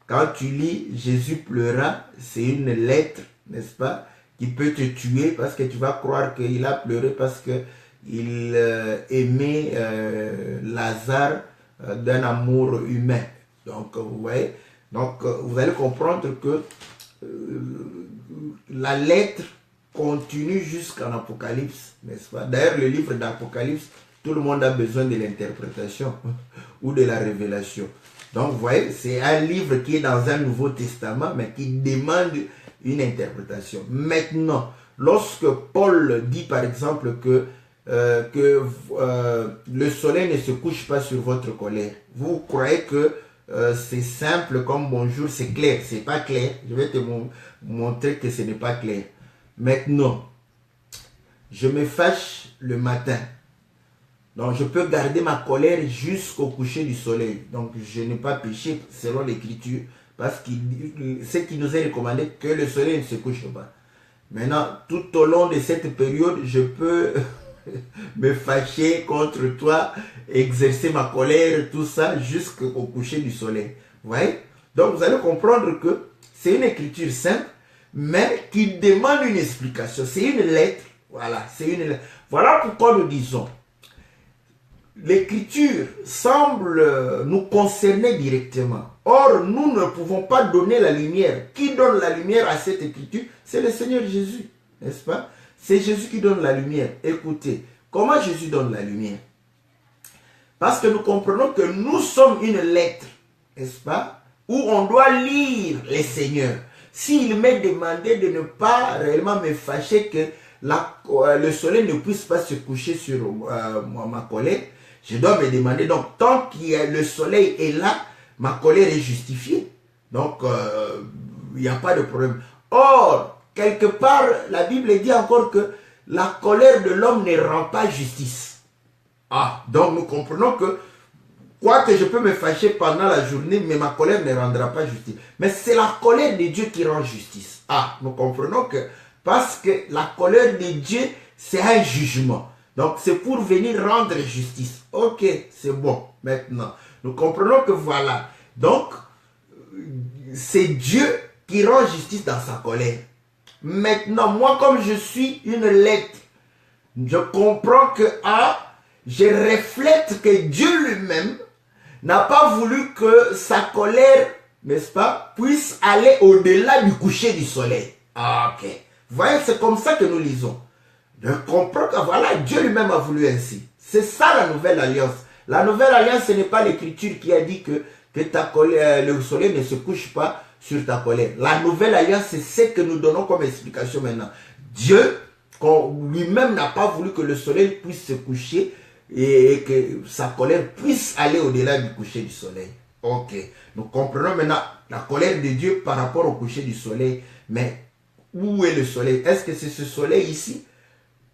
Quand tu lis « Jésus pleura », c'est une lettre, n'est-ce pas, qui peut te tuer parce que tu vas croire qu'il a pleuré parce qu'il aimait Lazare d'un amour humain. Donc, vous voyez, donc vous allez comprendre que la lettre continue jusqu'en Apocalypse, n'est-ce pas? D'ailleurs, le livre d'Apocalypse, tout le monde a besoin de l'interprétation ou de la révélation. Donc, vous voyez, c'est un livre qui est dans un Nouveau Testament, mais qui demande une interprétation. Maintenant, lorsque Paul dit, par exemple, que le soleil ne se couche pas sur votre colère, vous croyez que c'est simple comme bonjour, c'est clair. C'est pas clair. Je vais te montrer que ce n'est pas clair. Maintenant, je me fâche le matin. Donc, je peux garder ma colère jusqu'au coucher du soleil. Donc, je n'ai pas péché selon l'Écriture. Parce que ce qui nous est recommandé, que le soleil ne se couche pas. Maintenant, tout au long de cette période, je peux me fâcher contre toi, exercer ma colère, tout ça, jusqu'au coucher du soleil. Vous voyez? Donc, vous allez comprendre que c'est une écriture simple, mais qui demande une explication. C'est une lettre. Voilà, c'est une lettre. Voilà pourquoi nous disons, l'écriture semble nous concerner directement. Or, nous ne pouvons pas donner la lumière. Qui donne la lumière à cette écriture? C'est le Seigneur Jésus, n'est-ce pas? C'est Jésus qui donne la lumière. Écoutez, comment Jésus donne la lumière? Parce que nous comprenons que nous sommes une lettre, n'est-ce pas? Où on doit lire les Seigneurs. S'il m'est demandé de ne pas réellement me fâcher que le soleil ne puisse pas se coucher sur ma colère, je dois me demander, donc tant que le soleil est là, ma colère est justifiée. Donc, il n'y a pas de problème. Or, quelque part, la Bible dit encore que la colère de l'homme ne rend pas justice. Ah, donc nous comprenons que, quoique je peux me fâcher pendant la journée, mais ma colère ne rendra pas justice. Mais c'est la colère de Dieu qui rend justice. Ah, nous comprenons que, parce que la colère de Dieu, c'est un jugement. Donc, c'est pour venir rendre justice. Ok, c'est bon, maintenant. Nous comprenons que voilà. Donc, c'est Dieu qui rend justice dans sa colère. Maintenant, moi, comme je suis une lettre, je comprends que, je reflète que Dieu lui-même n'a pas voulu que sa colère, n'est-ce pas, puisse aller au-delà du coucher du soleil. Ok. Vous voyez, c'est comme ça que nous lisons. Je comprends que voilà, Dieu lui-même a voulu ainsi. C'est ça la nouvelle alliance. La nouvelle alliance, ce n'est pas l'écriture qui a dit que ta colère, le soleil ne se couche pas sur ta colère. La nouvelle alliance, c'est ce que nous donnons comme explication maintenant. Dieu, lui-même n'a pas voulu que le soleil puisse se coucher et que sa colère puisse aller au-delà du coucher du soleil. Ok. Nous comprenons maintenant la colère de Dieu par rapport au coucher du soleil. Mais où est le soleil? Est-ce que c'est ce soleil ici?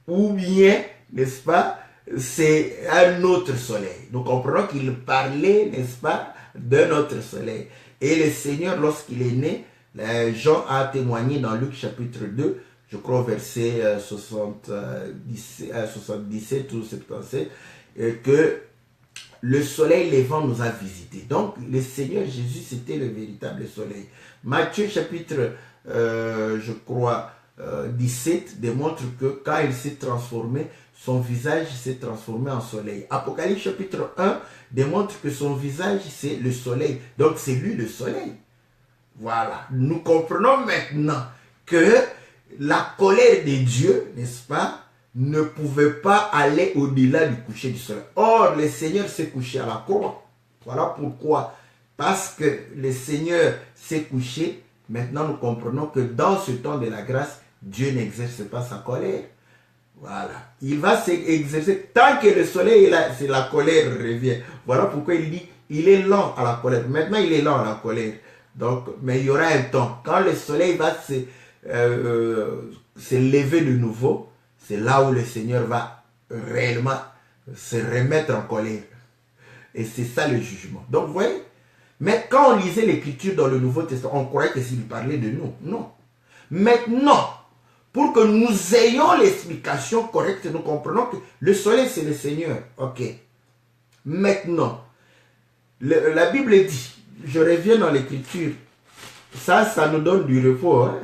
Ou bien, n'est-ce pas, c'est un autre soleil. Nous comprenons qu'il parlait, n'est-ce pas, d'un autre soleil. Et le Seigneur, lorsqu'il est né, Jean a témoigné dans Luc chapitre 2, je crois verset 77 ou 77, que le soleil levant nous a visités. Donc, le Seigneur Jésus, c'était le véritable soleil. Matthieu chapitre, je crois, 17 démontre que quand il s'est transformé, son visage s'est transformé en soleil. Apocalypse chapitre 1 démontre que son visage c'est le soleil. Donc c'est lui le soleil. Voilà. Nous comprenons maintenant que la colère de Dieu, n'est-ce pas, ne pouvait pas aller au-delà du coucher du soleil. Or, le Seigneur s'est couché à la croix. Voilà pourquoi. Parce que le Seigneur s'est couché, maintenant nous comprenons que dans ce temps de la grâce, Dieu n'exerce pas sa colère. Voilà. Il va s'exercer tant que le soleil est là, c'est la colère revient. Voilà pourquoi il dit, il est lent à la colère. Maintenant, il est lent à la colère. Donc, mais il y aura un temps. Quand le soleil va se lever de nouveau, c'est là où le Seigneur va réellement se remettre en colère. Et c'est ça le jugement. Donc, vous voyez, mais quand on lisait l'Écriture dans le Nouveau Testament, on croyait que s'il parlait de nous. Non. Maintenant, pour que nous ayons l'explication correcte, nous comprenons que le soleil, c'est le Seigneur. Ok. Maintenant, la Bible dit, je reviens dans l'Écriture, ça nous donne du repos. Hein?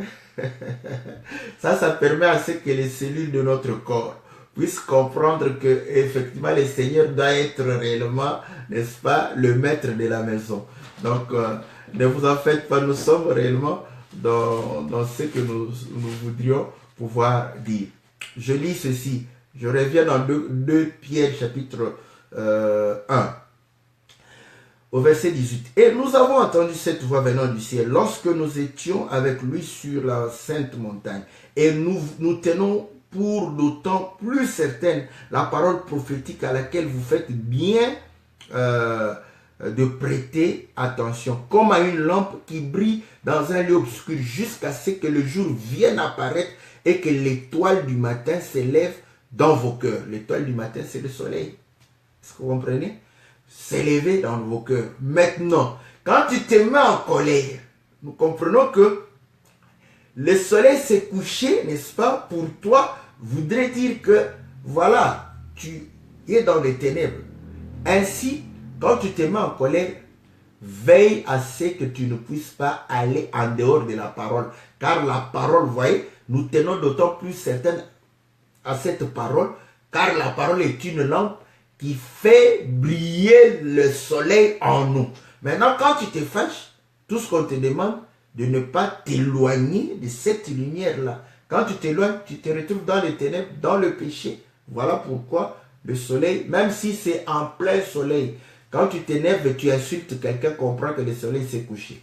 Ça permet à ce que les cellules de notre corps puissent comprendre que effectivement le Seigneur doit être réellement, n'est-ce pas, le maître de la maison. Donc, ne vous en faites pas, nous sommes réellement dans ce que nous voudrions pouvoir dire. Je lis ceci, je reviens dans 2 Pierre chapitre 1. Au verset 18. Et nous avons entendu cette voix venant du ciel lorsque nous étions avec lui sur la sainte montagne. Et nous tenons pour d'autant plus certaine la parole prophétique à laquelle vous faites bien de prêter attention. Comme à une lampe qui brille dans un lieu obscur jusqu'à ce que le jour vienne apparaître et que l'étoile du matin s'élève dans vos cœurs. L'étoile du matin, c'est le soleil. Est-ce que vous comprenez? S'élever dans vos cœurs. Maintenant, quand tu te mets en colère, nous comprenons que le soleil s'est couché, n'est-ce pas, pour toi, voudrait dire que, voilà, tu es dans les ténèbres. Ainsi, quand tu te mets en colère, veille à ce que tu ne puisses pas aller en dehors de la parole. Car la parole, vous voyez, nous tenons d'autant plus certaines à cette parole, car la parole est une lampe qui fait briller le soleil en nous. Maintenant, quand tu te fâches, tout ce qu'on te demande, de ne pas t'éloigner de cette lumière-là. Quand tu t'éloignes, tu te retrouves dans les ténèbres, dans le péché. Voilà pourquoi le soleil, même si c'est en plein soleil, quand tu t'énerves et tu insultes quelqu'un, comprends que le soleil s'est couché.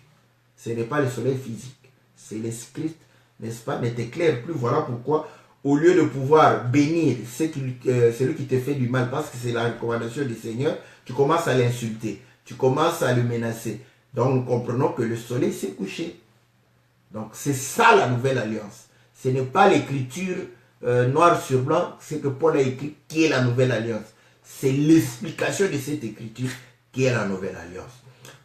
Ce n'est pas le soleil physique, c'est l'esprit, n'est-ce pas, ne t'éclaire plus. Voilà pourquoi, au lieu de pouvoir bénir celui qui te fait du mal, parce que c'est la recommandation du Seigneur, tu commences à l'insulter, tu commences à le menacer. Donc nous comprenons que le soleil s'est couché. Donc c'est ça la nouvelle alliance. Ce n'est pas l'écriture noir sur blanc, c'est que Paul a écrit qui est la nouvelle alliance. C'est l'explication de cette écriture qui est la nouvelle alliance.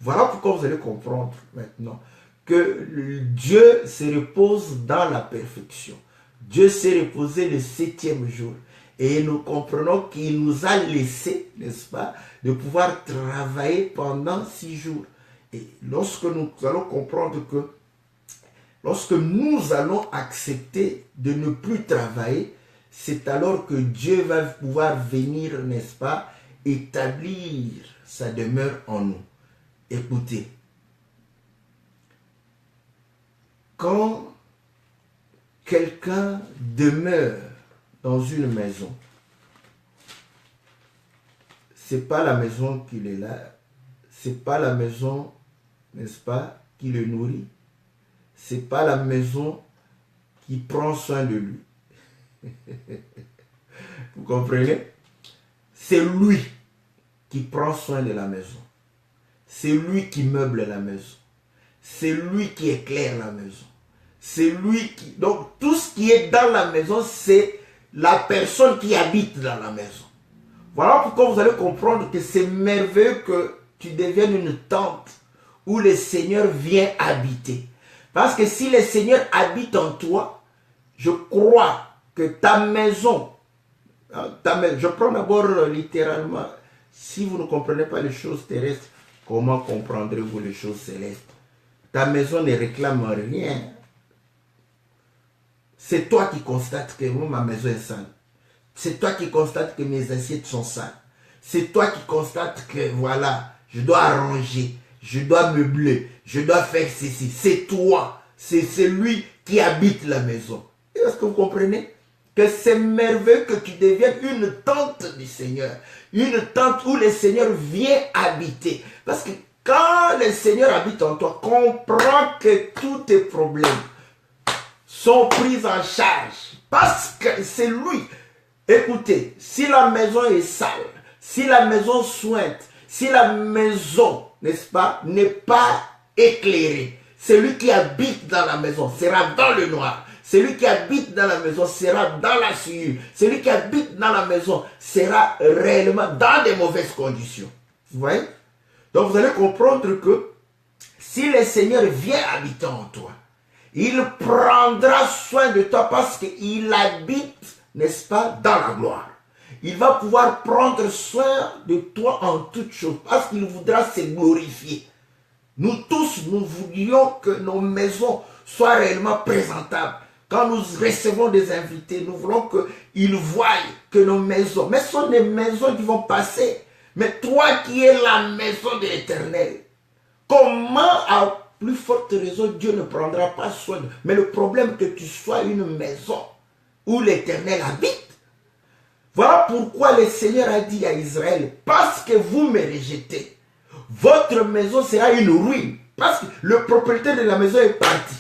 Voilà pourquoi vous allez comprendre maintenant que Dieu se repose dans la perfection. Dieu s'est reposé le 7e jour. Et nous comprenons qu'il nous a laissé, n'est-ce pas, de pouvoir travailler pendant 6 jours. Et lorsque nous allons comprendre que, lorsque nous allons accepter de ne plus travailler, c'est alors que Dieu va pouvoir venir, n'est-ce pas, établir sa demeure en nous. Écoutez, quand quelqu'un demeure dans une maison, c'est pas la maison qu'il est là, c'est pas la maison, n'est-ce pas, qui le nourrit, c'est pas la maison qui prend soin de lui. Vous comprenez? C'est lui qui prend soin de la maison. C'est lui qui meuble la maison. C'est lui qui éclaire la maison. C'est lui qui... Donc, tout ce qui est dans la maison, c'est la personne qui habite dans la maison. Voilà pourquoi vous allez comprendre que c'est merveilleux que tu deviennes une tente où le Seigneur vient habiter. Parce que si le Seigneur habite en toi, je crois que ta maison, je prends d'abord littéralement, si vous ne comprenez pas les choses terrestres, comment comprendrez-vous les choses célestes? Ta maison ne réclame rien. C'est toi qui constates que ma maison est sale. C'est toi qui constates que mes assiettes sont sales. C'est toi qui constates que voilà, je dois arranger, je dois meubler, je dois faire ceci. C'est toi, c'est celui qui habite la maison. Est-ce que vous comprenez? Que c'est merveilleux que tu deviennes une tente du Seigneur. Une tente où le Seigneur vient habiter. Parce que quand le Seigneur habite en toi, comprends que tous tes problèmes sont pris en charge. Parce que c'est lui. Écoutez, si la maison est sale, si la maison sointe, si la maison, n'est-ce pas, n'est pas éclairée, Celui qui habite dans la maison sera dans le noir. Celui qui habite dans la maison sera dans la sueur. Celui qui habite dans la maison sera réellement dans de mauvaises conditions. Vous voyez? Donc vous allez comprendre que si le Seigneur vient habiter en toi, il prendra soin de toi parce qu'il habite, n'est-ce pas, dans la gloire. Il va pouvoir prendre soin de toi en toutes choses parce qu'il voudra se glorifier. Nous tous, nous voulions que nos maisons soient réellement présentables. Quand nous recevons des invités, nous voulons qu'ils voient que nos maisons, mais ce sont des maisons qui vont passer. Mais toi qui es la maison de l'Éternel, comment, à plus forte raison, Dieu ne prendra pas soin de... Mais le problème que tu sois une maison où l'Éternel habite. Voilà pourquoi le Seigneur a dit à Israël, parce que vous me rejetez, votre maison sera une ruine. Parce que le propriétaire de la maison est parti.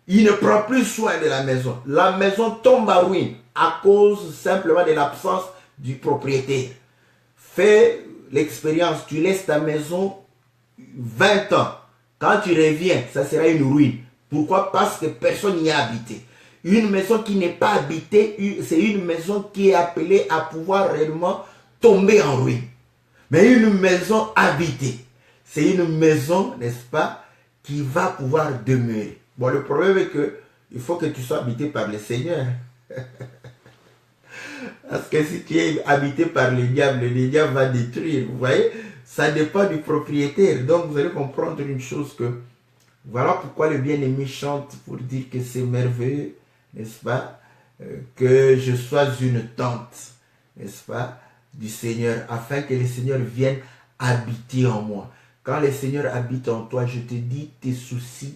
Il ne prend plus soin de la maison. La maison tombe en ruine à cause simplement de l'absence du propriétaire. Fais l'expérience, tu laisses ta maison 20 ans. Quand tu reviens, ça sera une ruine. Pourquoi? Parce que personne n'y a habité. Une maison qui n'est pas habitée, c'est une maison qui est appelée à pouvoir réellement tomber en ruine. Mais une maison habitée, c'est une maison, n'est-ce pas, qui va pouvoir demeurer. Bon, le problème est que il faut que tu sois habité par le Seigneur. Parce que si tu es habité par le diable va détruire. Vous voyez, ça dépend du propriétaire. Donc vous allez comprendre une chose que, voilà pourquoi le bien-aimé chante pour dire que c'est merveilleux, n'est-ce pas, que je sois une tente, n'est-ce pas, du Seigneur, afin que le Seigneur vienne habiter en moi. Quand le Seigneur habite en toi, je te dis, tes soucis,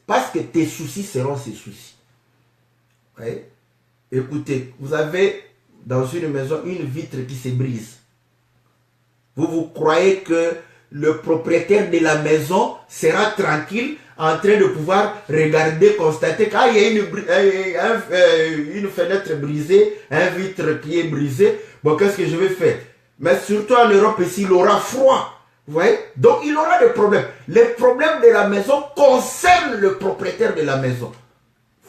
parce que tes soucis seront ses soucis. Vous voyez? Écoutez, vous avez dans une maison une vitre qui se brise. Vous croyez que le propriétaire de la maison sera tranquille en train de pouvoir regarder, constater qu'il y a une fenêtre brisée, un vitre qui est brisé. Bon, qu'est-ce que je vais faire? Mais surtout en Europe ici, il aura froid. Vous voyez? Donc il aura des problèmes. Les problèmes de la maison concernent le propriétaire de la maison.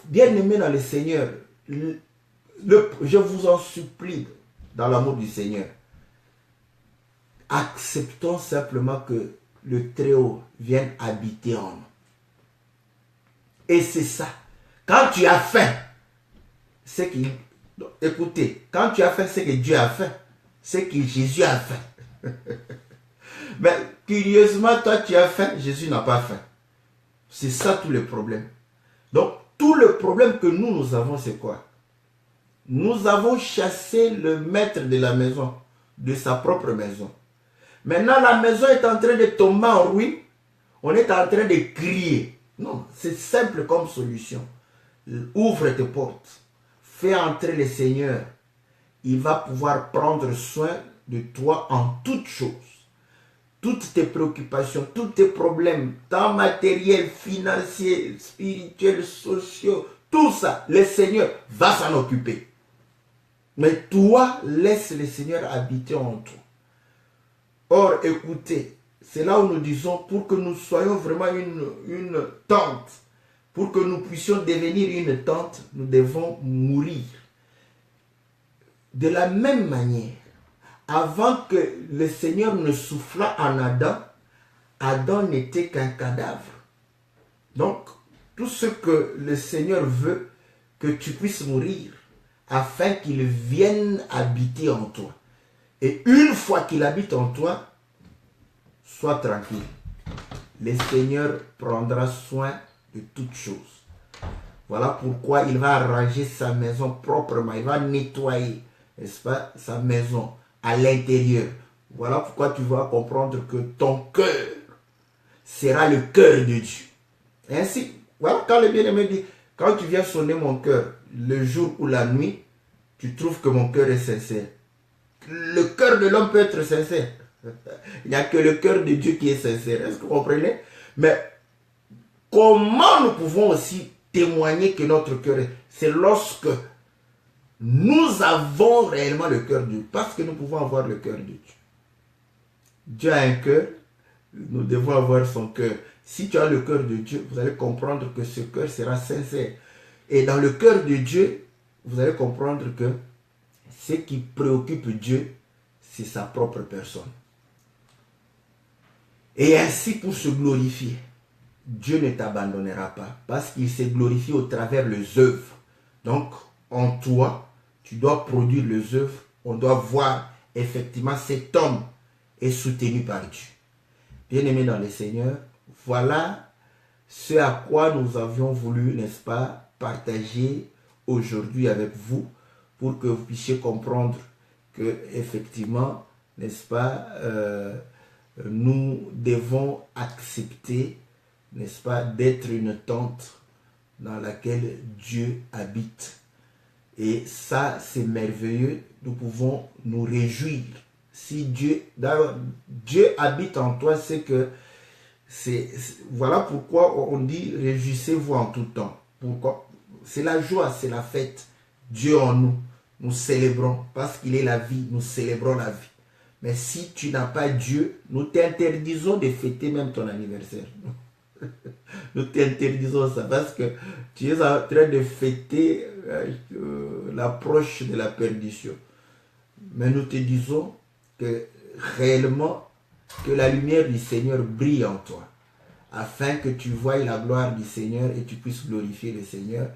Bien aimé dans le Seigneur, je vous en supplie, dans l'amour du Seigneur, acceptons simplement que le Très-Haut vienne habiter en nous. Et c'est ça. Quand tu as faim, c'est que... Écoutez, quand tu as faim, c'est que Dieu a faim. C'est que Jésus a faim. Mais curieusement, toi tu as faim, Jésus n'a pas faim. C'est ça tout le problème. Donc, tout le problème que nous avons, c'est quoi? Nous avons chassé le maître de la maison, de sa propre maison. Maintenant, la maison est en train de tomber en ruine. On est en train de crier. Non, c'est simple comme solution. Ouvre tes portes. Fais entrer le Seigneur. Il va pouvoir prendre soin de toi en toutes choses. Toutes tes préoccupations, tous tes problèmes, tant matériels, financiers, spirituels, sociaux, tout ça, le Seigneur va s'en occuper. Mais toi, laisse le Seigneur habiter en toi. Or, écoutez, c'est là où nous disons, pour que nous soyons vraiment une tente, pour que nous puissions devenir une tente, nous devons mourir. De la même manière, avant que le Seigneur ne soufflât en Adam, Adam n'était qu'un cadavre. Donc, tout ce que le Seigneur veut, que tu puisses mourir, afin qu'il vienne habiter en toi. Et une fois qu'il habite en toi, sois tranquille. Le Seigneur prendra soin de toutes choses. Voilà pourquoi il va arranger sa maison proprement. Il va nettoyer, n'est-ce pas, sa maison à l'intérieur. Voilà pourquoi tu vas comprendre que ton cœur sera le cœur de Dieu. Ainsi, voilà quand le bien-aimé dit, quand tu viens sonner mon cœur, le jour ou la nuit, tu trouves que mon cœur est sincère. Le cœur de l'homme peut être sincère. Il n'y a que le cœur de Dieu qui est sincère. Est-ce que vous comprenez? Mais comment nous pouvons aussi témoigner que notre cœur est... C'est lorsque nous avons réellement le cœur de Dieu. Parce que nous pouvons avoir le cœur de Dieu. Dieu a un cœur. Nous devons avoir son cœur. Si tu as le cœur de Dieu, vous allez comprendre que ce cœur sera sincère. Et dans le cœur de Dieu, vous allez comprendre que ce qui préoccupe Dieu, c'est sa propre personne. Et ainsi, pour se glorifier, Dieu ne t'abandonnera pas parce qu'il s'est glorifié au travers les œuvres. Donc, en toi, tu dois produire les œuvres. On doit voir effectivement cet homme est soutenu par Dieu. Bien-aimés dans le Seigneur, voilà ce à quoi nous avions voulu, n'est-ce pas, partager aujourd'hui avec vous pour que vous puissiez comprendre que effectivement, n'est-ce pas, nous devons accepter, n'est-ce pas, d'être une tente dans laquelle Dieu habite. Et ça, c'est merveilleux. Nous pouvons nous réjouir. Si Dieu habite en toi, c'est que voilà pourquoi on dit réjouissez-vous en tout temps. Pourquoi? C'est la joie, c'est la fête. Dieu en nous, nous célébrons parce qu'il est la vie, nous célébrons la vie. Mais si tu n'as pas Dieu, nous t'interdisons de fêter même ton anniversaire. Nous t'interdisons ça parce que tu es en train de fêter l'approche de la perdition. Mais nous te disons que réellement, que la lumière du Seigneur brille en toi, afin que tu voies la gloire du Seigneur et tu puisses glorifier le Seigneur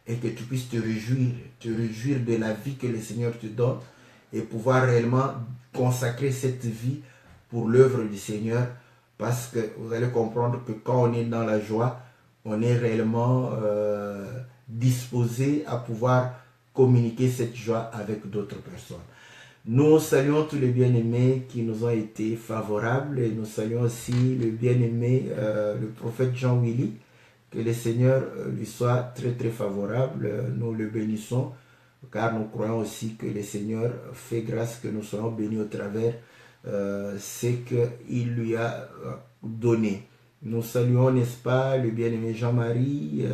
et que tu puisses te réjouir de la vie que le Seigneur te donne et pouvoir réellement consacrer cette vie pour l'œuvre du Seigneur, parce que vous allez comprendre que quand on est dans la joie, on est réellement disposé à pouvoir communiquer cette joie avec d'autres personnes. Nous saluons tous les bien-aimés qui nous ont été favorables et nous saluons aussi le bien-aimé, le prophète Jean Willy, que le Seigneur lui soit très très favorable. Nous le bénissons car nous croyons aussi que le Seigneur fait grâce que nous soyons bénis au travers ce qu'il lui a donné. Nous saluons, n'est-ce pas, le bien-aimé Jean-Marie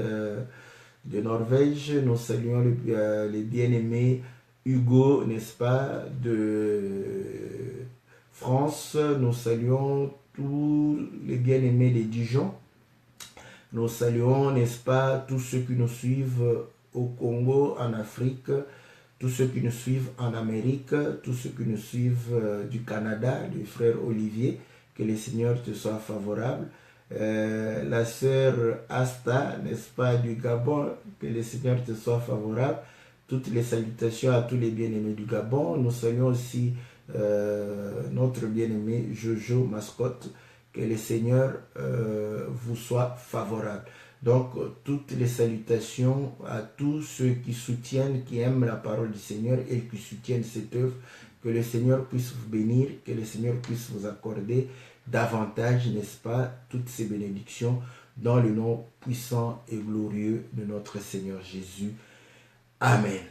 de Norvège. Nous saluons les bien-aimés Hugo, n'est-ce pas, de France. Nous saluons tous les bien-aimés de Dijon. Nous saluons, n'est-ce pas, tous ceux qui nous suivent au Congo, en Afrique, tous ceux qui nous suivent en Amérique, tous ceux qui nous suivent du Canada, le frère Olivier, que le Seigneur te soit favorable. La sœur Asta, n'est-ce pas, du Gabon, que le Seigneur te soit favorable. Toutes les salutations à tous les bien-aimés du Gabon. Nous saluons aussi notre bien-aimé Jojo Mascotte, que le Seigneur vous soit favorable. Donc, toutes les salutations à tous ceux qui soutiennent, qui aiment la parole du Seigneur et qui soutiennent cette œuvre. Que le Seigneur puisse vous bénir, que le Seigneur puisse vous accorder davantage, n'est-ce pas, toutes ces bénédictions dans le nom puissant et glorieux de notre Seigneur Jésus. Amen.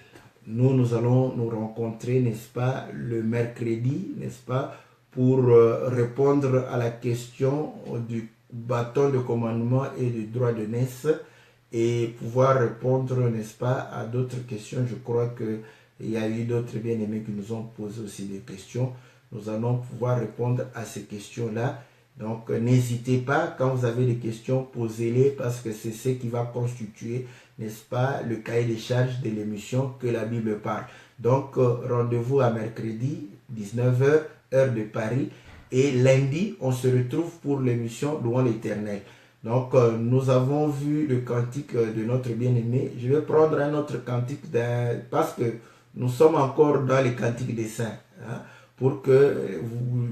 Nous allons nous rencontrer, n'est-ce pas, le mercredi, n'est-ce pas, pour répondre à la question du bâton de commandement et du droit de naissance et pouvoir répondre, n'est-ce pas, à d'autres questions. Je crois qu'il y a eu d'autres bien-aimés qui nous ont posé aussi des questions. Nous allons pouvoir répondre à ces questions-là. Donc, n'hésitez pas, quand vous avez des questions, posez-les parce que c'est ce qui va constituer, n'est-ce pas, le cahier des charges de l'émission que la Bible parle. Donc, rendez-vous à mercredi, 19h, heure de Paris. Et lundi, on se retrouve pour l'émission Louons l'Éternel. Donc, nous avons vu le cantique de notre bien-aimé. Je vais prendre un autre cantique parce que nous sommes encore dans les cantiques des saints. Hein, pour que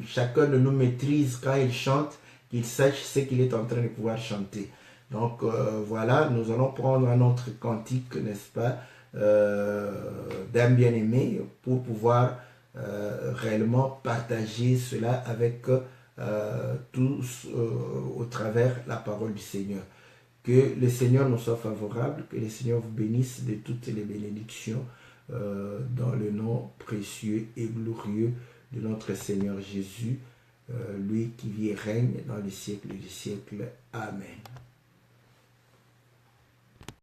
chacun de nous maîtrise quand il chante, qu'il sache ce qu'il est en train de pouvoir chanter. Donc, voilà, nous allons prendre un autre cantique, n'est-ce pas, d'un bien-aimé pour pouvoir réellement partager cela avec tous au travers la parole du Seigneur. Que le Seigneur nous soit favorable, que le Seigneur vous bénisse de toutes les bénédictions dans le nom précieux et glorieux de notre Seigneur Jésus, lui qui vit et règne dans les siècles des siècles. Amen.